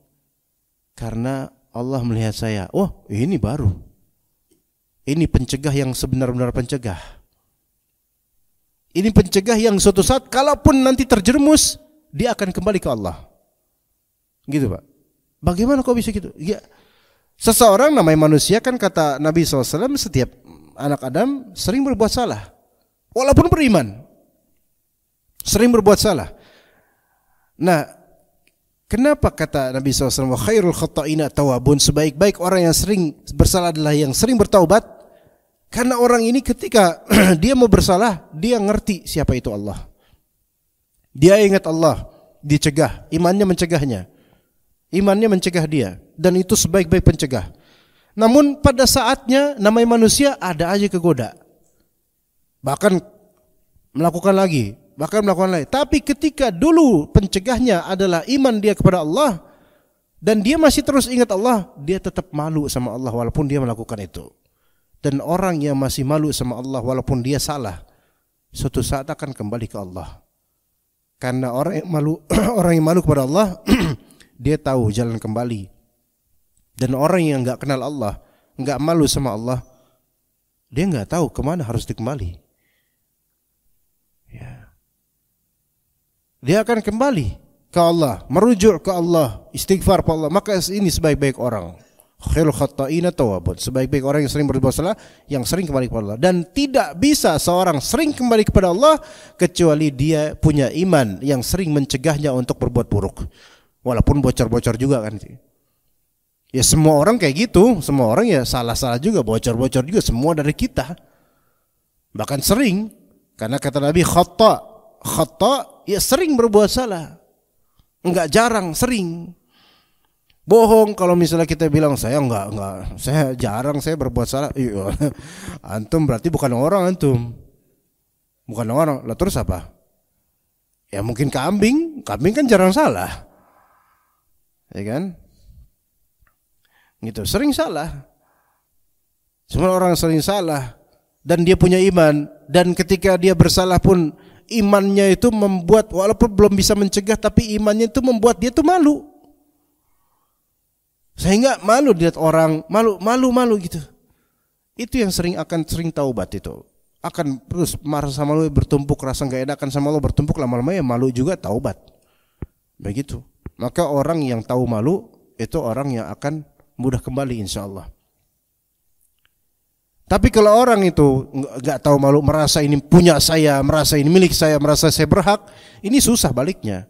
S2: karena Allah melihat saya, oh ini baru. Ini pencegah yang sebenar-benar pencegah. Ini pencegah yang suatu saat kalaupun nanti terjerumus, dia akan kembali ke Allah. Gitu Pak. Bagaimana kok bisa gitu? Ya, seseorang namanya manusia kan kata Nabi SAW, setiap anak Adam sering berbuat salah. Walaupun beriman. Sering berbuat salah. Nah, kenapa kata Nabi SAW, wa khairul khata'ina tawabun, sebaik-baik orang yang sering bersalah adalah yang sering bertaubat. Karena orang ini ketika dia mau bersalah, dia ngerti siapa itu Allah. Dia ingat Allah, dicegah, imannya mencegahnya. Imannya mencegah dia, dan itu sebaik-baik pencegah. Namun pada saatnya namanya manusia ada aja kegoda. Bahkan melakukan lagi. Tapi ketika dulu pencegahnya adalah iman dia kepada Allah, dan dia masih terus ingat Allah, dia tetap malu sama Allah walaupun dia melakukan itu. Dan orang yang masih malu sama Allah walaupun dia salah, suatu saat akan kembali ke Allah. Karena orang yang malu kepada Allah dia tahu jalan kembali. Dan orang yang enggak kenal Allah, enggak malu sama Allah, dia enggak tahu kemana harus dikembali. Ya. Dia akan kembali ke Allah, merujuk ke Allah, istighfar ke Allah. Maka ini sebaik-baik orang. Khairul khata'ina tawabun, sebaik-baik orang yang sering berbuat salah, yang sering kembali kepada Allah. Dan tidak bisa seorang sering kembali kepada Allah kecuali dia punya iman yang sering mencegahnya untuk berbuat buruk. Walaupun bocor-bocor juga kan. Ya semua orang kayak gitu, semua orang ya salah-salah juga, bocor-bocor juga, semua dari kita. Bahkan sering, karena kata Nabi khata ya sering berbuat salah. Enggak jarang, sering. Bohong kalau misalnya kita bilang saya enggak, saya jarang saya berbuat salah. Iya. Antum berarti bukan orang antum. Bukan orang. Lah terus apa? Ya mungkin kambing kan jarang salah. Ya kan? Gitu, sering salah. Semua orang sering salah dan dia punya iman, dan ketika dia bersalah pun imannya itu membuat, walaupun belum bisa mencegah, tapi imannya itu membuat dia tuh malu. Sehingga malu dilihat orang, malu gitu. Itu yang sering taubat itu. Akan terus merasa malu, bertumpuk rasa enggak enakan sama Allah, bertumpuk lama-lama ya malu juga, taubat. Begitu. Maka orang yang tahu malu itu orang yang akan mudah kembali insyaallah. Tapi kalau orang itu enggak tahu malu, merasa ini punya saya, merasa ini milik saya, merasa saya berhak, ini susah baliknya.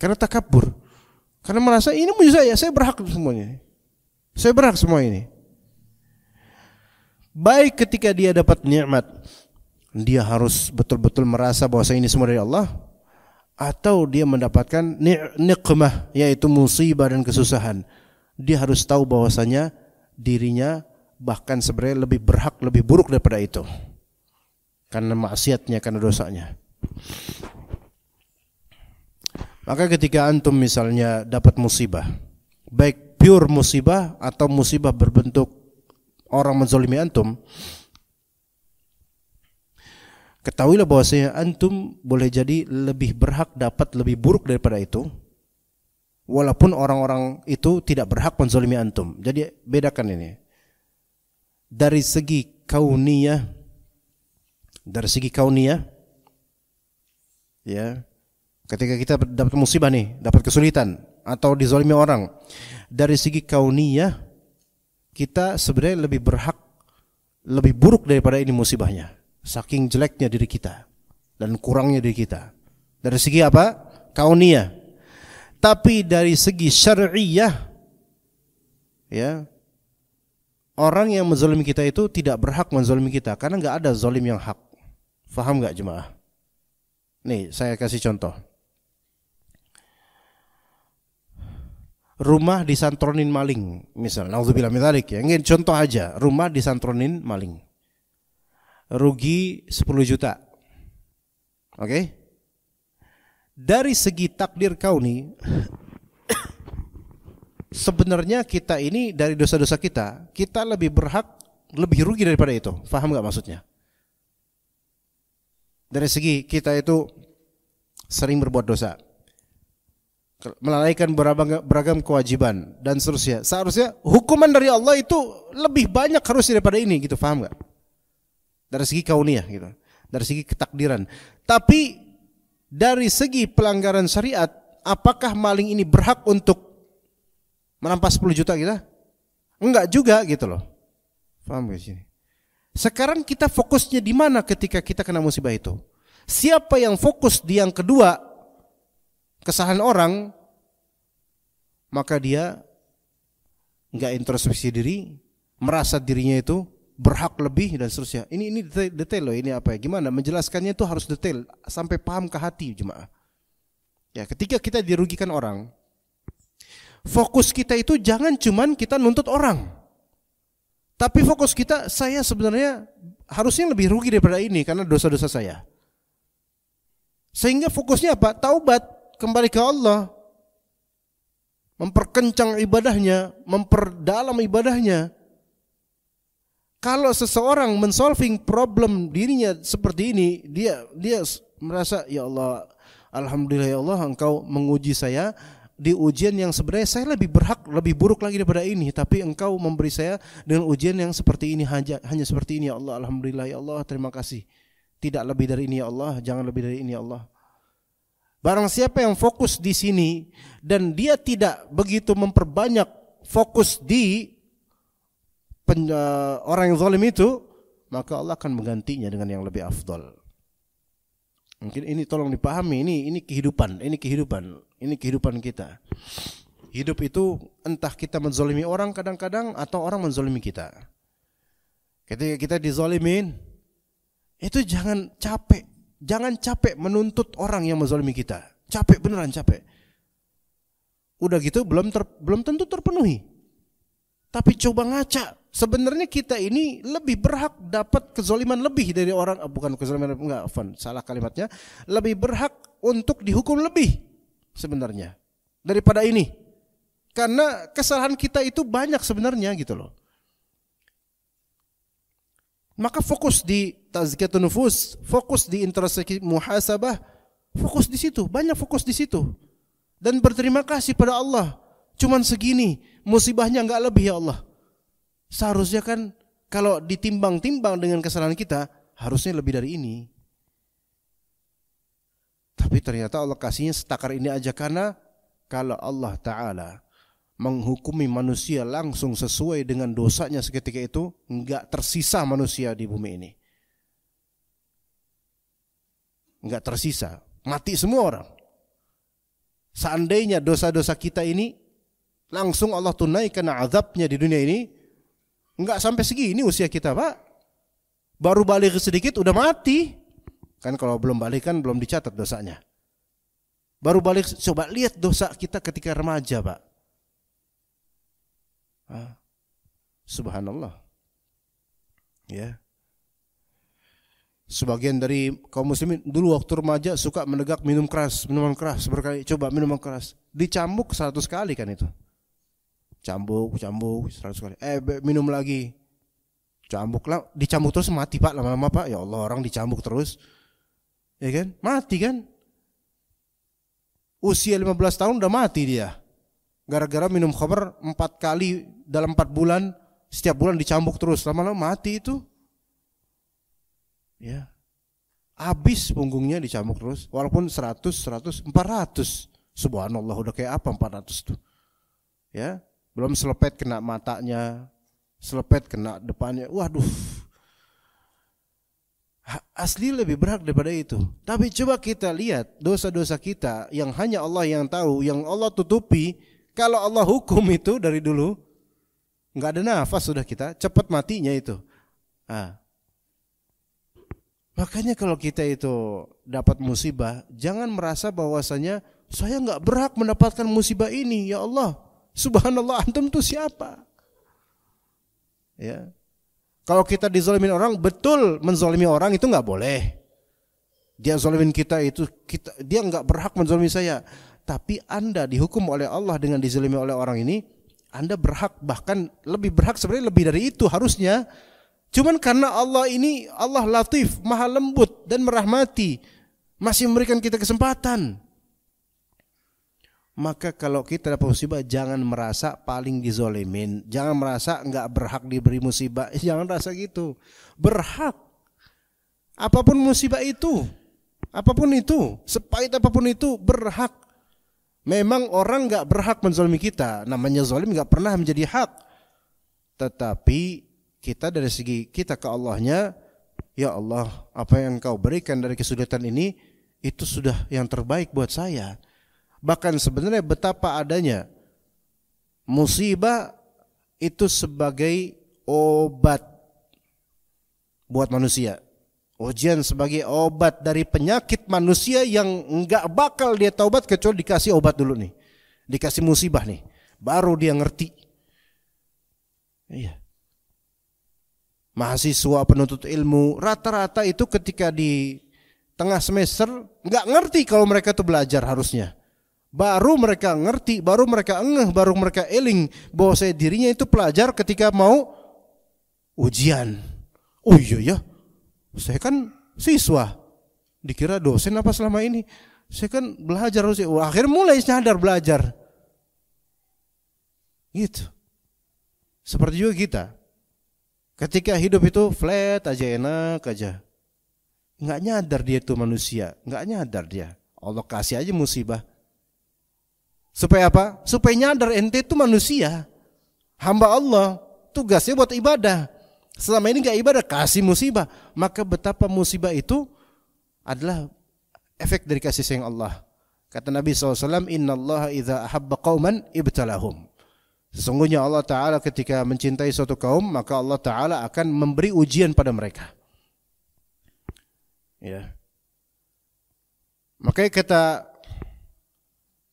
S2: Karena takabur. Karena merasa ini punya saya berhak semuanya. Saya berhak semua ini. Baik ketika dia dapat nikmat, dia harus betul-betul merasa bahwa ini semua dari Allah, atau dia mendapatkan nikmah, yaitu musibah dan kesusahan. Dia harus tahu bahwasanya dirinya bahkan sebenarnya lebih berhak, lebih buruk daripada itu. Karena maksiatnya, karena dosanya. Maka ketika antum misalnya dapat musibah, baik pure musibah atau musibah berbentuk orang menzalimi antum, Ketahuilah bahwasanya antum boleh jadi lebih berhak dapat lebih buruk daripada itu, walaupun orang-orang itu tidak berhak menzalimi antum. Jadi bedakan ini. Dari segi kauniyah, ya, ketika kita dapat musibah nih, dapat kesulitan atau dizalimi orang, dari segi kauniyah kita sebenarnya lebih berhak, lebih buruk daripada ini musibahnya, saking jeleknya diri kita dan kurangnya diri kita. Dari segi apa? Kauniyah. Tapi dari segi syar'iyah, ya, orang yang menzalimi kita itu tidak berhak menzalimi kita karena enggak ada zalim yang hak. Faham enggak jemaah? Nih, saya kasih contoh. Rumah disantronin maling, misal, naudzubillah min dzalik ya. Ingin contoh aja, rumah disantronin maling. Rugi 10 juta. Oke? Dari segi takdir kauni, sebenarnya kita ini dari dosa-dosa kita lebih berhak, lebih rugi daripada itu. Faham enggak maksudnya? Dari segi kita itu sering berbuat dosa, melalaikan beragam kewajiban dan seterusnya. Seharusnya hukuman dari Allah itu lebih banyak harusnya daripada ini, gitu. Faham enggak? Dari segi kauniyah gitu. Dari segi ketakdiran. Tapi dari segi pelanggaran syariat, apakah maling ini berhak untuk merampas 10 juta kita? Enggak juga gitu loh. Paham gak sih? Sekarang kita fokusnya di mana ketika kita kena musibah itu? Siapa yang fokus di yang kedua, kesalahan orang, maka dia enggak introspeksi diri, merasa dirinya itu berhak lebih dan seterusnya. Ini detail loh, ini apa ya? Gimana menjelaskannya itu harus detail sampai paham ke hati jemaah. Ya, ketika kita dirugikan orang, fokus kita itu jangan cuman kita nuntut orang. Tapi fokus kita, saya sebenarnya harusnya lebih rugi daripada ini karena dosa-dosa saya. Sehingga fokusnya apa? Taubat, kembali ke Allah. Memperkencang ibadahnya, memperdalam ibadahnya. Kalau seseorang mensolving problem dirinya seperti ini, dia merasa, ya Allah, alhamdulillah ya Allah, Engkau menguji saya di ujian yang sebenarnya saya lebih berhak, lebih buruk lagi daripada ini, tapi Engkau memberi saya dengan ujian yang seperti ini, hanya seperti ini ya Allah, alhamdulillah ya Allah, terima kasih. Tidak lebih dari ini ya Allah, jangan lebih dari ini ya Allah. Barang siapa yang fokus di sini dan dia tidak begitu memperbanyak fokus di orang yang zalim itu, maka Allah akan menggantinya dengan yang lebih afdal. Mungkin ini tolong dipahami, ini kehidupan kita. Hidup itu entah kita menzalimi orang kadang-kadang atau orang menzalimi kita. Ketika kita dizalimin, itu jangan capek menuntut orang yang menzalimi kita. Capek, beneran capek. Udah gitu belum tentu terpenuhi. Tapi coba ngaca, sebenarnya kita ini lebih berhak dapat kezaliman lebih dari orang, bukan kezaliman, enggak, salah kalimatnya, lebih berhak untuk dihukum lebih sebenarnya daripada ini. Karena kesalahan kita itu banyak sebenarnya gitu loh. Maka fokus di tazkiyatun nufus, fokus di introspeksi muhasabah, fokus di situ, banyak fokus di situ. Dan berterima kasih pada Allah. Cuman segini, musibahnya enggak lebih ya Allah. Seharusnya kan kalau ditimbang-timbang dengan kesalahan kita, harusnya lebih dari ini. Tapi ternyata Allah kasihnya setakar ini aja, karena kalau Allah Ta'ala menghukumi manusia langsung sesuai dengan dosanya seketika itu, enggak tersisa manusia di bumi ini. Enggak tersisa, mati semua orang. Seandainya dosa-dosa kita ini langsung Allah tunaikan azabnya di dunia ini, enggak sampai segini usia kita, Pak. Baru balik sedikit udah mati. Kan kalau belum balik kan belum dicatat dosanya. Baru balik, coba lihat dosa kita ketika remaja, Pak. Subhanallah. Ya. Sebagian dari kaum muslimin dulu waktu remaja suka menegak minuman keras berkali, coba minuman keras. Dicambuk 100 kali kan itu. Cambuk 100 kali. Minum lagi. Cambuk lah, dicambuk terus mati Pak, lama-lama Pak. Ya Allah, orang dicambuk terus, ya kan? Mati kan? Usia 15 tahun udah mati dia. Gara-gara minum khamr 4 kali dalam 4 bulan, setiap bulan dicambuk terus, lama-lama mati itu. Ya. Habis punggungnya dicambuk terus, walaupun 100, 400. Subhanallah, udah kayak apa 400 tuh. Ya, belum selepet kena matanya, selepet kena depannya. Waduh. Asli lebih berat daripada itu. Tapi coba kita lihat dosa-dosa kita yang hanya Allah yang tahu, yang Allah tutupi. Kalau Allah hukum itu dari dulu, nggak ada nafas sudah kita, cepat matinya itu. Makanya kalau kita itu dapat musibah, jangan merasa bahwasanya saya nggak berhak mendapatkan musibah ini. Ya Allah, subhanallah, antum tuh siapa? Ya. Kalau kita dizalimin orang, betul menzalimi orang itu nggak boleh. Dia zalimin kita itu, dia nggak berhak menzalimi saya. Tapi Anda dihukum oleh Allah dengan dizalimi oleh orang ini, Anda berhak, bahkan lebih berhak, sebenarnya lebih dari itu harusnya. Cuman karena Allah ini, Allah latif, maha lembut dan merahmati, masih memberikan kita kesempatan. Maka kalau kita dapat musibah, jangan merasa paling dizolimin, jangan merasa nggak berhak diberi musibah, jangan rasa gitu. Berhak. Apapun musibah itu, apapun itu, sepahit apapun itu, berhak. Memang orang nggak berhak menzalimi kita, namanya zalim nggak pernah menjadi hak. Tetapi kita dari segi kita ke Allahnya, ya Allah, apa yang Kau berikan dari kesulitan ini, itu sudah yang terbaik buat saya. Bahkan sebenarnya betapa adanya musibah itu sebagai obat buat manusia. Ujian sebagai obat dari penyakit manusia yang enggak bakal dia taubat kecuali dikasih obat dulu nih. Dikasih musibah nih, baru dia ngerti. Iya. Mahasiswa penuntut ilmu rata-rata itu ketika di tengah semester enggak ngerti kalau mereka tuh belajar harusnya. Baru mereka ngerti, baru mereka ngeh, baru mereka eling bahwa saya dirinya itu pelajar ketika mau ujian. Oh iya ya, saya kan siswa, dikira dosen apa selama ini? Saya kan belajar harusnya. Akhirnya mulai sadar belajar. Gitu. Seperti juga kita. Ketika hidup itu flat aja, enak aja, nggak nyadar dia itu manusia, nggak nyadar dia. Allah kasih aja musibah. Supaya apa? Supaya nyadar ente itu manusia, hamba Allah, tugasnya buat ibadah. Selama ini gak ibadah, kasih musibah. Maka betapa musibah itu adalah efek dari kasih sayang Allah. Kata Nabi SAW, Inna Allah idha ahabba qawman ibtalahum. Sesungguhnya Allah Ta'ala ketika mencintai suatu kaum, maka Allah Ta'ala akan memberi ujian pada mereka. Ya. Makanya kata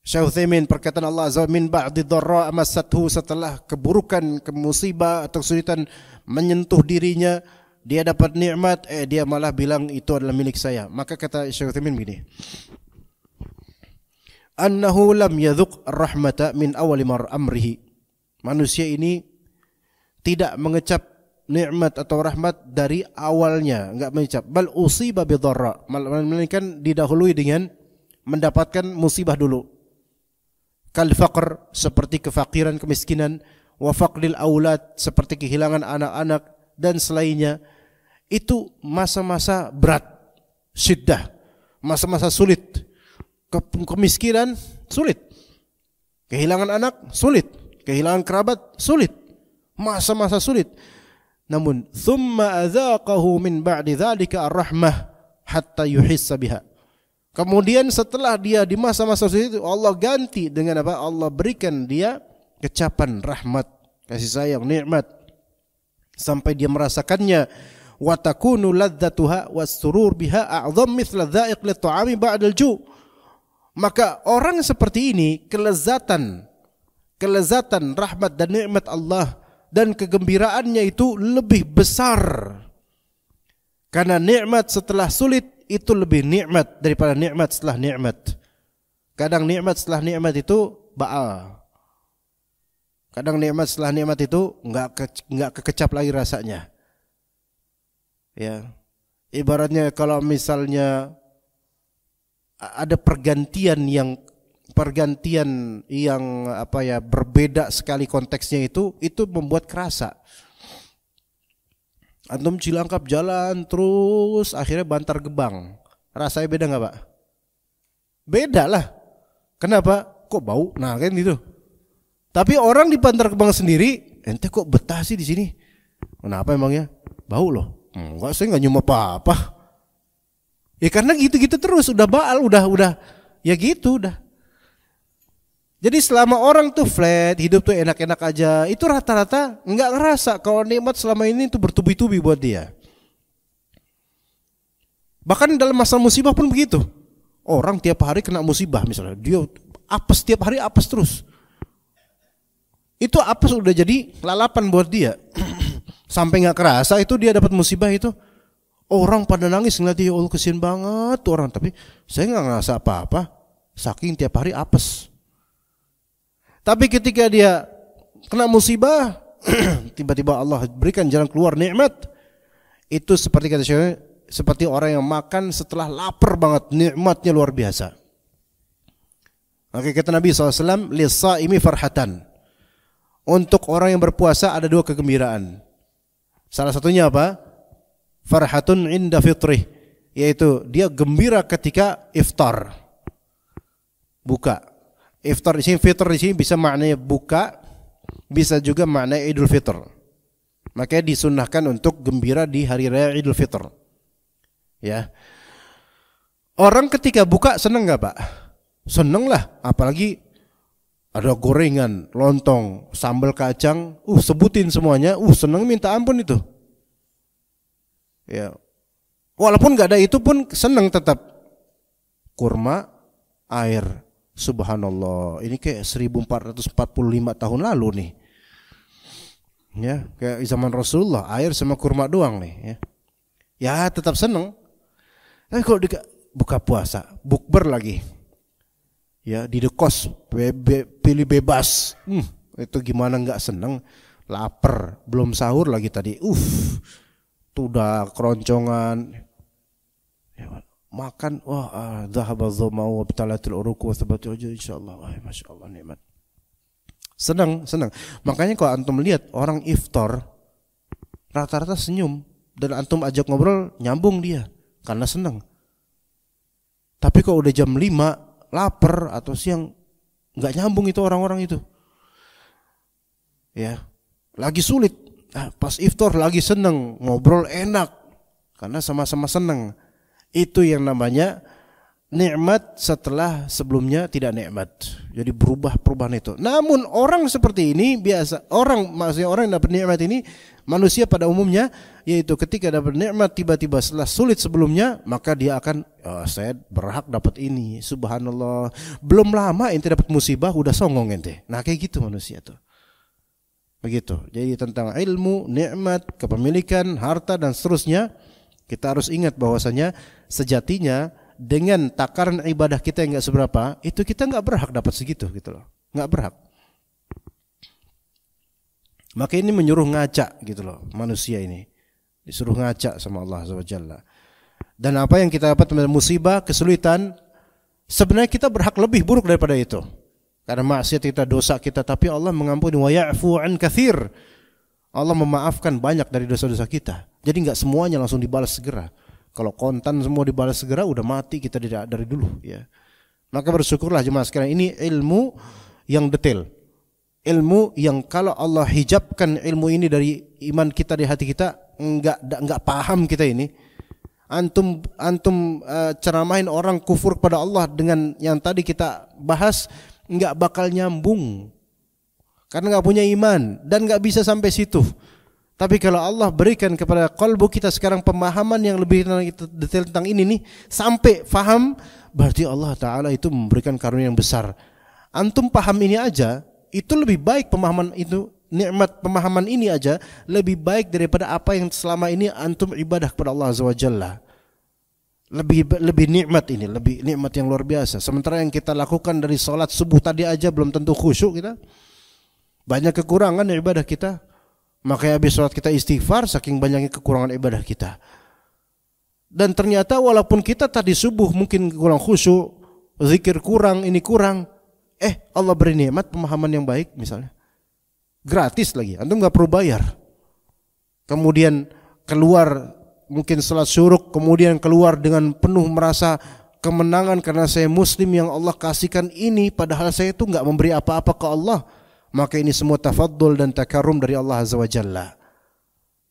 S2: Syekh Utsaimin, perkataan Allah azza min ba'di dharra amassathu, setelah keburukan, kemusibah atau kesulitan menyentuh dirinya, dia dapat nikmat, dia malah bilang itu adalah milik saya. Maka kata Syekh Utsaimin begini, annahu lam yadhuq rahmata min awali amrihi. Manusia ini tidak mengecap nikmat atau rahmat dari awalnya, enggak mengecap. Bal usiba bidharra, melainkan didahului dengan mendapatkan musibah dulu. Kal faqr, seperti kefakiran, kemiskinan, wa faqdil aulad, seperti kehilangan anak-anak dan selainnya. Itu masa-masa berat, syiddah, masa-masa sulit. Kemiskinan sulit, kehilangan anak sulit, kehilangan kerabat sulit, masa-masa sulit. Namun thumma adzaqahu min ba'di dzalika ar-rahmah hatta yuhissa biha. Kemudian setelah dia di masa-masa sulit itu, Allah ganti dengan apa? Allah berikan dia kecapan rahmat, kasih sayang, nikmat, sampai dia merasakannya. Wa takunu ladzatuha was-surur biha a'dham mithla dha'iq lit-ta'ami ba'da al-ju'. Maka orang seperti ini, kelezatan rahmat dan nikmat Allah dan kegembiraannya itu lebih besar. Karena nikmat setelah sulit itu lebih nikmat daripada nikmat setelah nikmat. Kadang nikmat setelah nikmat itu baal. Kadang nikmat setelah nikmat itu enggak kekecap lagi rasanya. Ya. Ibaratnya kalau misalnya ada pergantian yang berbeda sekali konteksnya, itu membuat kerasa. Antum Cilangkap jalan terus akhirnya Bantar Gebang, rasanya beda nggak Pak? Beda lah. Kenapa? Kok bau? Nah kan gitu. Tapi orang di Bantar Gebang sendiri, ente kok betah sih di sini? Kenapa emangnya? Bau loh. Enggak, saya nggak nyium apa-apa. Ya karena gitu-gitu terus, udah baal, udah ya gitu udah. Jadi selama orang tuh flat, hidup tuh enak-enak aja, itu rata-rata nggak ngerasa kalau nikmat selama ini tuh bertubi-tubi buat dia. Bahkan dalam masa musibah pun begitu. Orang tiap hari kena musibah misalnya, dia apes tiap hari, apes terus. Itu apes udah jadi lalapan buat dia. Sampai nggak kerasa itu dia dapat musibah itu. Orang pada nangis ngeliat dia, Allah kesian banget tuh orang. Tapi saya nggak ngerasa apa-apa, saking tiap hari apes. Tapi ketika dia kena musibah, tiba-tiba Allah berikan jalan keluar nikmat. Itu seperti kata Syekh, seperti orang yang makan setelah lapar banget, nikmatnya luar biasa. Oke, kata Nabi SAW, lis-saimi farhatan. Untuk orang yang berpuasa ada dua kegembiraan. Salah satunya apa? Farhatun inda fitrih, yaitu dia gembira ketika iftar, buka. Iftar di sini, fitr di sini bisa maknanya buka, bisa juga maknanya Idul Fitr. Makanya disunnahkan untuk gembira di hari raya Idul Fitr. Ya. Orang ketika buka seneng nggak Pak? Seneng lah, apalagi ada gorengan, lontong, sambal kacang, sebutin semuanya, seneng minta ampun itu. Ya. Walaupun nggak ada itu pun seneng tetap. Kurma, air. Subhanallah, ini kayak 1445 tahun lalu nih. Ya, kayak zaman Rasulullah, air sama kurma doang nih, ya. Ya, tetap seneng. Tapi kalau buka puasa, bukber lagi. Ya, di kos, pilih bebas. Itu gimana nggak seneng? Lapar, belum sahur lagi tadi. Tuh udah keroncongan. Ya, makan, dhahaba dhama'u wa btalatil uruq wa thabatul ujur, insyaallah. Masyaallah, nikmat. Senang. Makanya kalau antum lihat orang iftar rata-rata senyum, dan antum ajak ngobrol nyambung dia karena senang. Tapi kalau udah jam 5 lapar atau siang enggak nyambung itu orang-orang itu. Ya, lagi sulit. Pas iftar lagi senang, ngobrol enak karena sama-sama senang. Itu yang namanya nikmat setelah sebelumnya tidak nikmat. Jadi berubah perubahan itu. Namun orang seperti ini maksudnya orang yang dapat nikmat ini manusia pada umumnya, yaitu ketika dapat nikmat tiba-tiba setelah sulit sebelumnya, maka dia akan saya berhak dapat ini. Subhanallah. Belum lama ente dapat musibah udah songong ente. Nah, kayak gitu manusia tuh. Begitu. Jadi tentang ilmu, nikmat, kepemilikan, harta dan seterusnya, kita harus ingat bahwasanya sejatinya dengan takaran ibadah kita yang nggak seberapa, itu kita nggak berhak dapat segitu gitu loh, nggak berhak. Maka ini menyuruh ngaca gitu loh, manusia ini disuruh ngaca sama Allah SWT. Dan apa yang kita dapat musibah, kesulitan, sebenarnya kita berhak lebih buruk daripada itu. Karena maksiat kita, dosa kita, tapi Allah mengampuni, wa ya'fu an katsir. Allah memaafkan banyak dari dosa-dosa kita. Jadi nggak semuanya langsung dibalas segera. Kalau kontan semua dibalas segera, udah mati kita dari dulu. Ya. Maka bersyukurlah jemaah sekalian, ini ilmu yang detail. Ilmu yang kalau Allah hijabkan ilmu ini dari iman kita, di hati kita, nggak paham kita ini. Antum ceramahin orang kufur kepada Allah dengan yang tadi kita bahas, nggak bakal nyambung. Karena nggak punya iman dan nggak bisa sampai situ. Tapi kalau Allah berikan kepada kalbu kita sekarang pemahaman yang lebih detail tentang ini nih, sampai faham, berarti Allah Ta'ala itu memberikan karunia yang besar. Antum paham ini aja, itu lebih baik pemahaman itu, nikmat pemahaman ini aja lebih baik daripada apa yang selama ini antum ibadah kepada Allah Azza wa Jalla. Lebih nikmat ini, lebih nikmat yang luar biasa. Sementara yang kita lakukan dari salat subuh tadi aja belum tentu khusyuk kita. Banyak kekurangan ibadah kita. Makanya habis sholat kita istighfar, saking banyaknya kekurangan ibadah kita. Dan ternyata walaupun kita tadi subuh mungkin kurang khusyuk, zikir kurang, ini kurang, Allah beri nikmat pemahaman yang baik misalnya. Gratis lagi, antum nggak perlu bayar. Kemudian keluar mungkin salat syuruk, kemudian keluar dengan penuh merasa kemenangan karena saya muslim yang Allah kasihkan ini, padahal saya itu nggak memberi apa-apa ke Allah. Maka ini semua tafaddul dan takarum dari Allah Azza wa Jalla.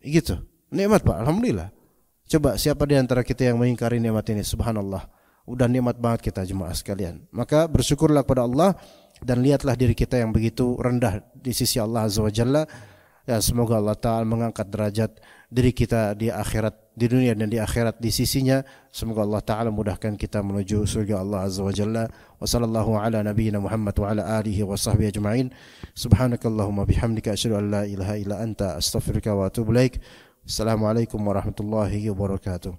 S2: Gitu. Nikmat Pak, alhamdulillah. Coba siapa di antara kita yang mengingkari nikmat ini? Subhanallah. Udah nikmat banget kita jemaah sekalian. Maka bersyukurlah kepada Allah dan lihatlah diri kita yang begitu rendah di sisi Allah Azza wa Jalla. Ya, semoga Allah Ta'ala mengangkat derajat diri kita di akhirat, di dunia dan di akhirat di sisinya. Semoga Allah Ta'ala mudahkan kita menuju surga Allah Azza wa Jalla. Wa sallallahu ala nabiyyina Muhammad wa ala alihi wa sahbihi ajma'in. Subhanakallahumma bihamdika asyhadu an la ilaha illa anta astaghfiruka wa atubu ilaik. Assalamualaikum warahmatullahi wabarakatuh.